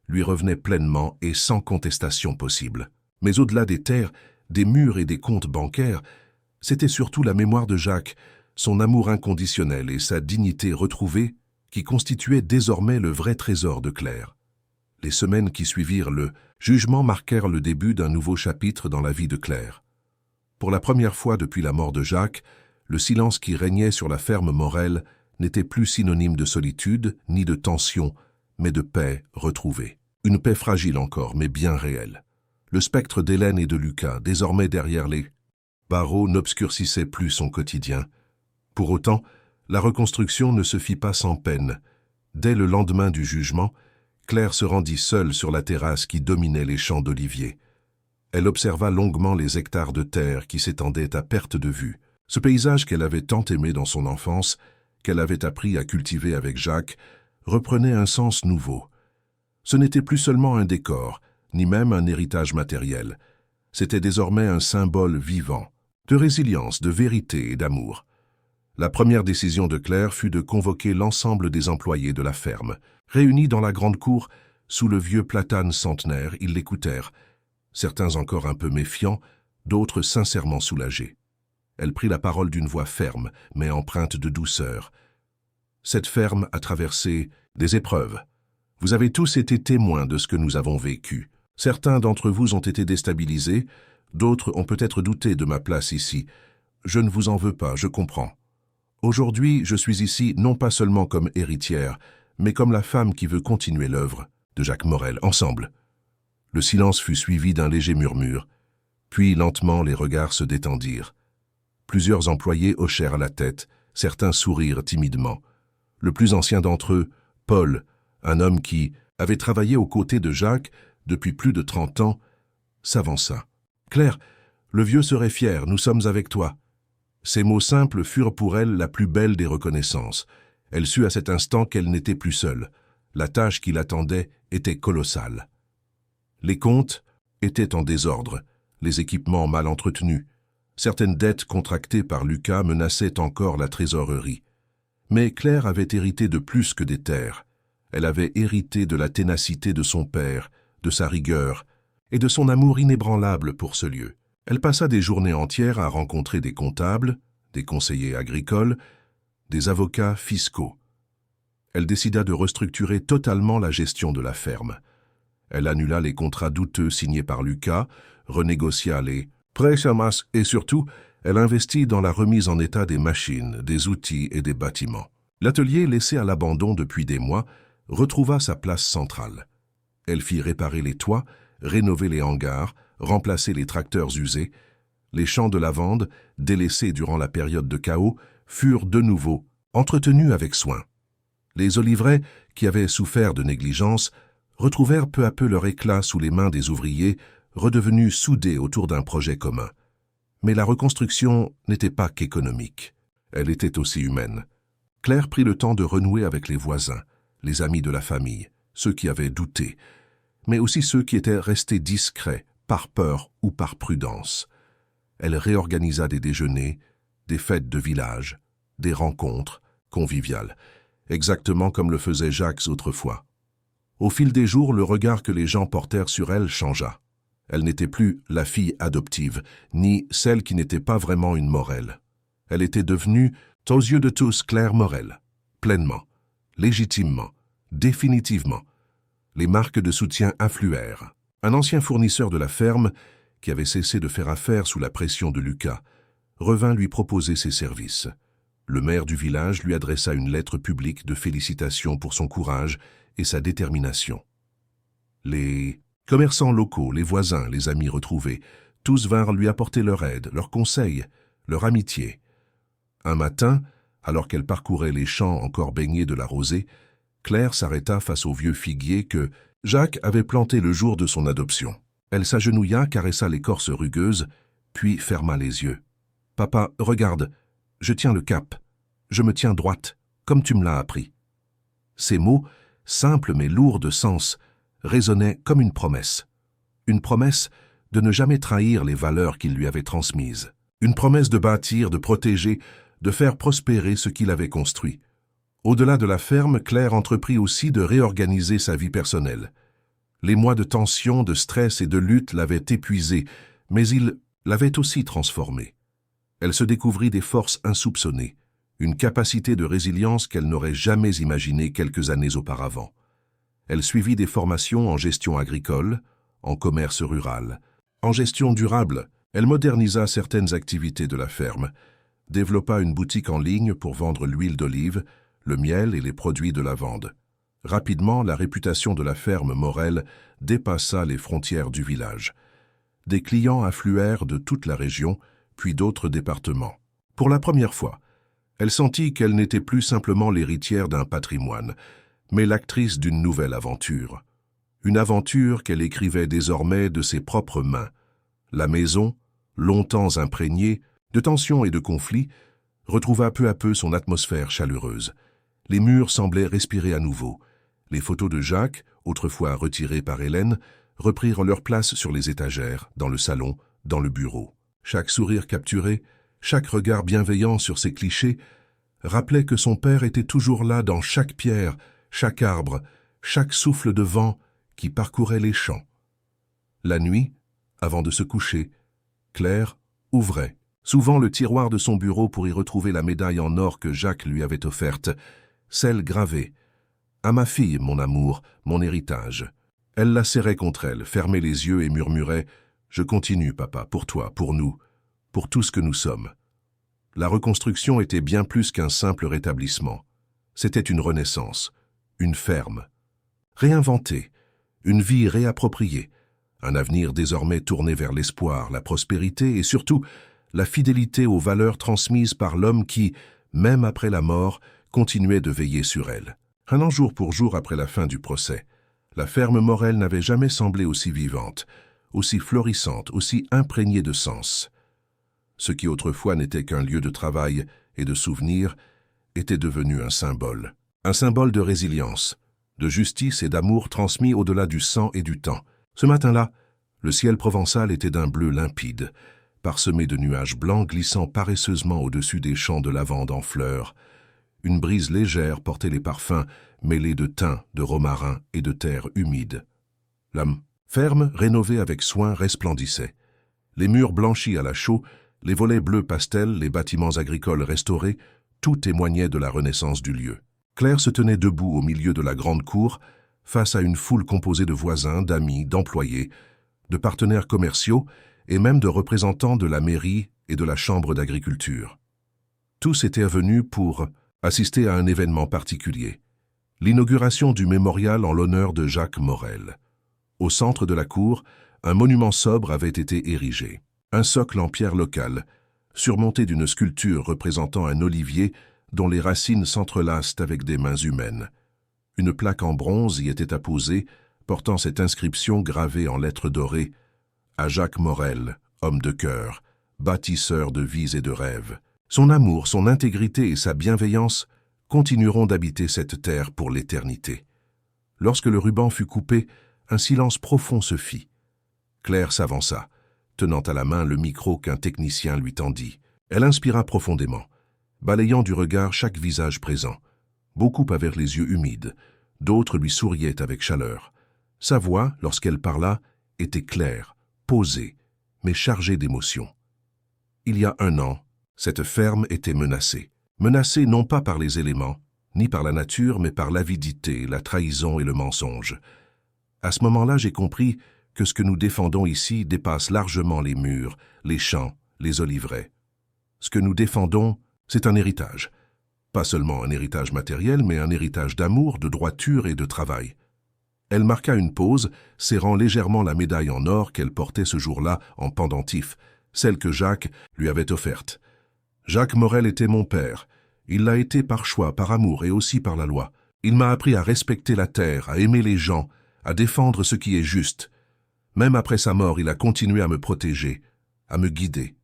lui revenaient pleinement et sans contestation possible. Mais au-delà des terres, des murs et des comptes bancaires, c'était surtout la mémoire de Jacques, son amour inconditionnel et sa dignité retrouvée qui constituait désormais le vrai trésor de Claire. Les semaines qui suivirent le jugement marquèrent le début d'un nouveau chapitre dans la vie de Claire. Pour la première fois depuis la mort de Jacques, le silence qui régnait sur la ferme Morel n'était plus synonyme de solitude ni de tension, mais de paix retrouvée. Une paix fragile encore, mais bien réelle. Le spectre d'Hélène et de Lucas, désormais derrière les barreaux, n'obscurcissait plus son quotidien. Pour autant, la reconstruction ne se fit pas sans peine. Dès le lendemain du jugement, Claire se rendit seule sur la terrasse qui dominait les champs d'oliviers. Elle observa longuement les hectares de terre qui s'étendaient à perte de vue. Ce paysage qu'elle avait tant aimé dans son enfance, qu'elle avait appris à cultiver avec Jacques, reprenait un sens nouveau. Ce n'était plus seulement un décor, ni même un héritage matériel. C'était désormais un symbole vivant, de résilience, de vérité et d'amour. La première décision de Claire fut de convoquer l'ensemble des employés de la ferme. Réunis dans la grande cour, sous le vieux platane centenaire, ils l'écoutèrent, certains encore un peu méfiants, d'autres sincèrement soulagés. Elle prit la parole d'une voix ferme, mais empreinte de douceur. Cette ferme a traversé des épreuves. Vous avez tous été témoins de ce que nous avons vécu. Certains d'entre vous ont été déstabilisés, d'autres ont peut-être douté de ma place ici. Je ne vous en veux pas, je comprends. Aujourd'hui, je suis ici non pas seulement comme héritière, mais comme la femme qui veut continuer l'œuvre de Jacques Morel, ensemble. Le silence fut suivi d'un léger murmure, puis lentement les regards se détendirent. Plusieurs employés hochèrent la tête, certains sourirent timidement. Le plus ancien d'entre eux, Paul, un homme qui avait travaillé aux côtés de Jacques depuis plus de 30 ans, s'avança. « Claire, le vieux serait fier, nous sommes avec toi. » Ces mots simples furent pour elle la plus belle des reconnaissances. Elle sut à cet instant qu'elle n'était plus seule. La tâche qui l'attendait était colossale. Les comptes étaient en désordre, les équipements mal entretenus. Certaines dettes contractées par Lucas menaçaient encore la trésorerie. Mais Claire avait hérité de plus que des terres. Elle avait hérité de la ténacité de son père, de sa rigueur et de son amour inébranlable pour ce lieu. Elle passa des journées entières à rencontrer des comptables, des conseillers agricoles, des avocats fiscaux. Elle décida de restructurer totalement la gestion de la ferme. Elle annula les contrats douteux signés par Lucas, renégocia les prêts et surtout, elle investit dans la remise en état des machines, des outils et des bâtiments. L'atelier, laissé à l'abandon depuis des mois, retrouva sa place centrale. Elle fit réparer les toits, rénover les hangars, remplacer les tracteurs usés. Les champs de lavande, délaissés durant la période de chaos, furent de nouveau entretenus avec soin. Les oliveraies, qui avaient souffert de négligence, retrouvèrent peu à peu leur éclat sous les mains des ouvriers, redevenus soudés autour d'un projet commun. Mais la reconstruction n'était pas qu'économique. Elle était aussi humaine. Claire prit le temps de renouer avec les voisins, les amis de la famille, ceux qui avaient douté, mais aussi ceux qui étaient restés discrets, par peur ou par prudence. Elle réorganisa des déjeuners, des fêtes de village, des rencontres conviviales, exactement comme le faisait Jacques autrefois. Au fil des jours, le regard que les gens portèrent sur elle changea. Elle n'était plus la fille adoptive, ni celle qui n'était pas vraiment une Morel. Elle était devenue, aux yeux de tous, Claire Morel, pleinement, légitimement, définitivement. Les marques de soutien affluèrent. Un ancien fournisseur de la ferme, qui avait cessé de faire affaire sous la pression de Lucas, revint lui proposer ses services. Le maire du village lui adressa une lettre publique de félicitations pour son courage et sa détermination. Les commerçants locaux, les voisins, les amis retrouvés, tous vinrent lui apporter leur aide, leurs conseils, leur amitié. Un matin, alors qu'elle parcourait les champs encore baignés de la rosée, Claire s'arrêta face au vieux figuier que Jacques avait planté le jour de son adoption. Elle s'agenouilla, caressa l'écorce rugueuse, puis ferma les yeux. « Papa, regarde, je tiens le cap. Je me tiens droite, comme tu me l'as appris. » Ces mots, simples mais lourds de sens, résonnaient comme une promesse. Une promesse de ne jamais trahir les valeurs qu'il lui avait transmises. Une promesse de bâtir, de protéger, de faire prospérer ce qu'il avait construit. Au-delà de la ferme, Claire entreprit aussi de réorganiser sa vie personnelle. Les mois de tension, de stress et de lutte l'avaient épuisée, mais ils l'avaient aussi transformée. Elle se découvrit des forces insoupçonnées, une capacité de résilience qu'elle n'aurait jamais imaginée quelques années auparavant. Elle suivit des formations en gestion agricole, en commerce rural. En gestion durable, elle modernisa certaines activités de la ferme, développa une boutique en ligne pour vendre l'huile d'olive, le miel et les produits de lavande. Rapidement, la réputation de la ferme Morel dépassa les frontières du village. Des clients affluèrent de toute la région, puis d'autres départements. Pour la première fois, elle sentit qu'elle n'était plus simplement l'héritière d'un patrimoine, mais l'actrice d'une nouvelle aventure. Une aventure qu'elle écrivait désormais de ses propres mains. La maison, longtemps imprégnée de tensions et de conflits, retrouva peu à peu son atmosphère chaleureuse. Les murs semblaient respirer à nouveau. Les photos de Jacques, autrefois retirées par Hélène, reprirent leur place sur les étagères, dans le salon, dans le bureau. Chaque sourire capturé, chaque regard bienveillant sur ses clichés, rappelait que son père était toujours là dans chaque pierre, chaque arbre, chaque souffle de vent qui parcourait les champs. La nuit, avant de se coucher, Claire ouvrait souvent le tiroir de son bureau pour y retrouver la médaille en or que Jacques lui avait offerte, celle gravée « À ma fille, mon amour, mon héritage ». Elle la serrait contre elle, fermait les yeux et murmurait « Je continue, papa, pour toi, pour nous, pour tout ce que nous sommes ». La reconstruction était bien plus qu'un simple rétablissement. C'était une renaissance, une ferme. Réinventée, une vie réappropriée, un avenir désormais tourné vers l'espoir, la prospérité et surtout la fidélité aux valeurs transmises par l'homme qui, même après la mort, continuait de veiller sur elle. Un an jour pour jour après la fin du procès, la ferme Morel n'avait jamais semblé aussi vivante, aussi florissante, aussi imprégnée de sens. Ce qui autrefois n'était qu'un lieu de travail et de souvenirs était devenu un symbole de résilience, de justice et d'amour transmis au-delà du sang et du temps. Ce matin-là, le ciel provençal était d'un bleu limpide, parsemé de nuages blancs glissant paresseusement au-dessus des champs de lavande en fleurs. Une brise légère portait les parfums mêlés de thym, de romarin et de terre humide. La ferme, rénovée avec soin, resplendissait. Les murs blanchis à la chaux, les volets bleus pastel, les bâtiments agricoles restaurés, tout témoignait de la renaissance du lieu. Claire se tenait debout au milieu de la grande cour, face à une foule composée de voisins, d'amis, d'employés, de partenaires commerciaux et même de représentants de la mairie et de la chambre d'agriculture. Tous étaient venus pour assister à un événement particulier, l'inauguration du mémorial en l'honneur de Jacques Morel. Au centre de la cour, un monument sobre avait été érigé, un socle en pierre locale, surmonté d'une sculpture représentant un olivier dont les racines s'entrelacent avec des mains humaines. Une plaque en bronze y était apposée, portant cette inscription gravée en lettres dorées « À Jacques Morel, homme de cœur, bâtisseur de vies et de rêves. Son amour, son intégrité et sa bienveillance continueront d'habiter cette terre pour l'éternité. » Lorsque le ruban fut coupé, un silence profond se fit. Claire s'avança, tenant à la main le micro qu'un technicien lui tendit. Elle inspira profondément, balayant du regard chaque visage présent. Beaucoup avaient les yeux humides, d'autres lui souriaient avec chaleur. Sa voix, lorsqu'elle parla, était claire, posée, mais chargée d'émotion. Il y a un an, cette ferme était menacée. Menacée non pas par les éléments, ni par la nature, mais par l'avidité, la trahison et le mensonge. À ce moment-là, j'ai compris que ce que nous défendons ici dépasse largement les murs, les champs, les oliveraies. Ce que nous défendons, c'est un héritage. Pas seulement un héritage matériel, mais un héritage d'amour, de droiture et de travail. Elle marqua une pause, serrant légèrement la médaille en or qu'elle portait ce jour-là en pendentif, celle que Jacques lui avait offerte. Jacques Morel était mon père. Il l'a été par choix, par amour et aussi par la loi. Il m'a appris à respecter la terre, à aimer les gens, à défendre ce qui est juste. Même après sa mort, il a continué à me protéger, à me guider.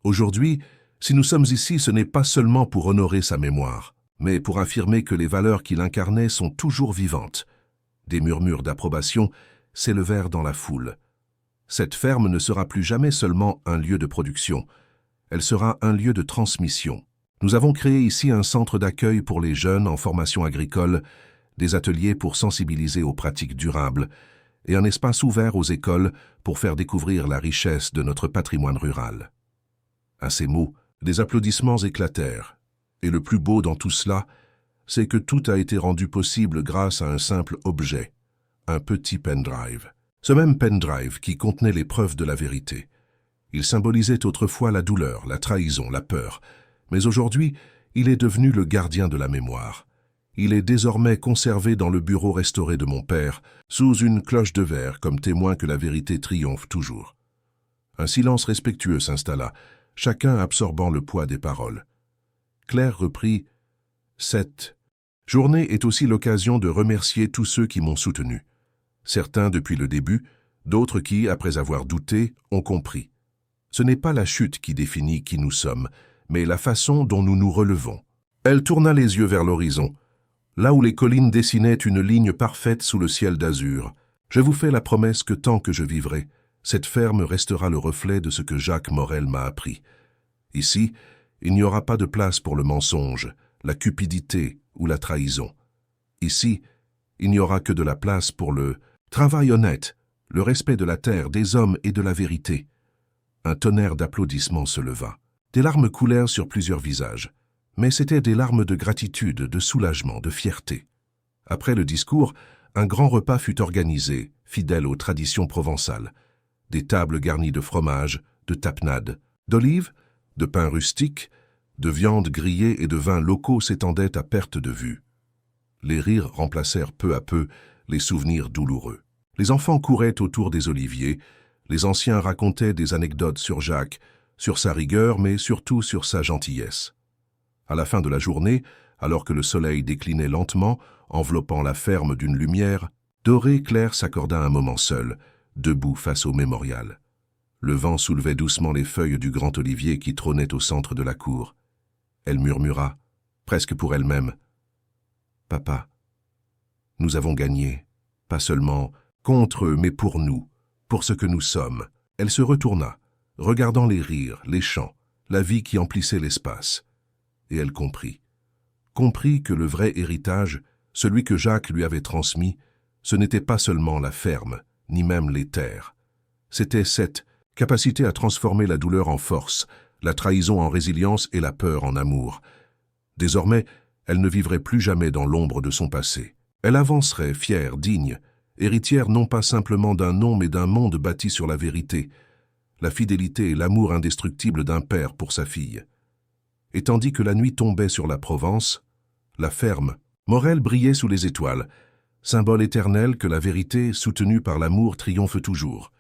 Aujourd'hui, si nous sommes ici, ce n'est pas seulement pour honorer sa mémoire, mais pour affirmer que les valeurs qu'il incarnait sont toujours vivantes. Des murmures d'approbation s'élevèrent dans la foule. Cette ferme ne sera plus jamais seulement un lieu de production, elle sera un lieu de transmission. Nous avons créé ici un centre d'accueil pour les jeunes en formation agricole, des ateliers pour sensibiliser aux pratiques durables et un espace ouvert aux écoles pour faire découvrir la richesse de notre patrimoine rural. À ces mots, des applaudissements éclatèrent. Et le plus beau dans tout cela, c'est que tout a été rendu possible grâce à un simple objet, un petit pendrive. Ce même pendrive qui contenait les preuves de la vérité. Il symbolisait autrefois la douleur, la trahison, la peur, mais aujourd'hui, il est devenu le gardien de la mémoire. Il est désormais conservé dans le bureau restauré de mon père, sous une cloche de verre comme témoin que la vérité triomphe toujours. Un silence respectueux s'installa, chacun absorbant le poids des paroles. Claire reprit « Cette journée est aussi l'occasion de remercier tous ceux qui m'ont soutenu. Certains depuis le début, d'autres qui, après avoir douté, ont compris. Ce n'est pas la chute qui définit qui nous sommes, mais la façon dont nous nous relevons. » Elle tourna les yeux vers l'horizon, là où les collines dessinaient une ligne parfaite sous le ciel d'azur. « Je vous fais la promesse que tant que je vivrai, cette ferme restera le reflet de ce que Jacques Morel m'a appris. Ici, il n'y aura pas de place pour le mensonge, la cupidité ou la trahison. Ici, il n'y aura que de la place pour le travail honnête, le respect de la terre, des hommes et de la vérité. » Un tonnerre d'applaudissements se leva. Des larmes coulèrent sur plusieurs visages, mais c'étaient des larmes de gratitude, de soulagement, de fierté. Après le discours, un grand repas fut organisé, fidèle aux traditions provençales. Des tables garnies de fromage, de tapenade, d'olives, de pain rustique, de viande grillée et de vins locaux s'étendaient à perte de vue. Les rires remplacèrent peu à peu les souvenirs douloureux. Les enfants couraient autour des oliviers, les anciens racontaient des anecdotes sur Jacques, sur sa rigueur, mais surtout sur sa gentillesse. À la fin de la journée, alors que le soleil déclinait lentement, enveloppant la ferme d'une lumière, Dorée Claire s'accorda un moment seul, debout face au mémorial. Le vent soulevait doucement les feuilles du grand olivier qui trônait au centre de la cour. Elle murmura, presque pour elle-même, « Papa, nous avons gagné, pas seulement contre eux, mais pour nous, pour ce que nous sommes. » Elle se retourna, regardant les rires, les chants, la vie qui emplissait l'espace. Et elle comprit que le vrai héritage, celui que Jacques lui avait transmis, ce n'était pas seulement la ferme, ni même les terres. C'était cette capacité à transformer la douleur en force, la trahison en résilience et la peur en amour. Désormais, elle ne vivrait plus jamais dans l'ombre de son passé. Elle avancerait, fière, digne, héritière non pas simplement d'un nom mais d'un monde bâti sur la vérité, la fidélité et l'amour indestructible d'un père pour sa fille. Et tandis que la nuit tombait sur la Provence, la ferme, Morel brillait sous les étoiles, symbole éternel que la vérité, soutenue par l'amour, triomphe toujours.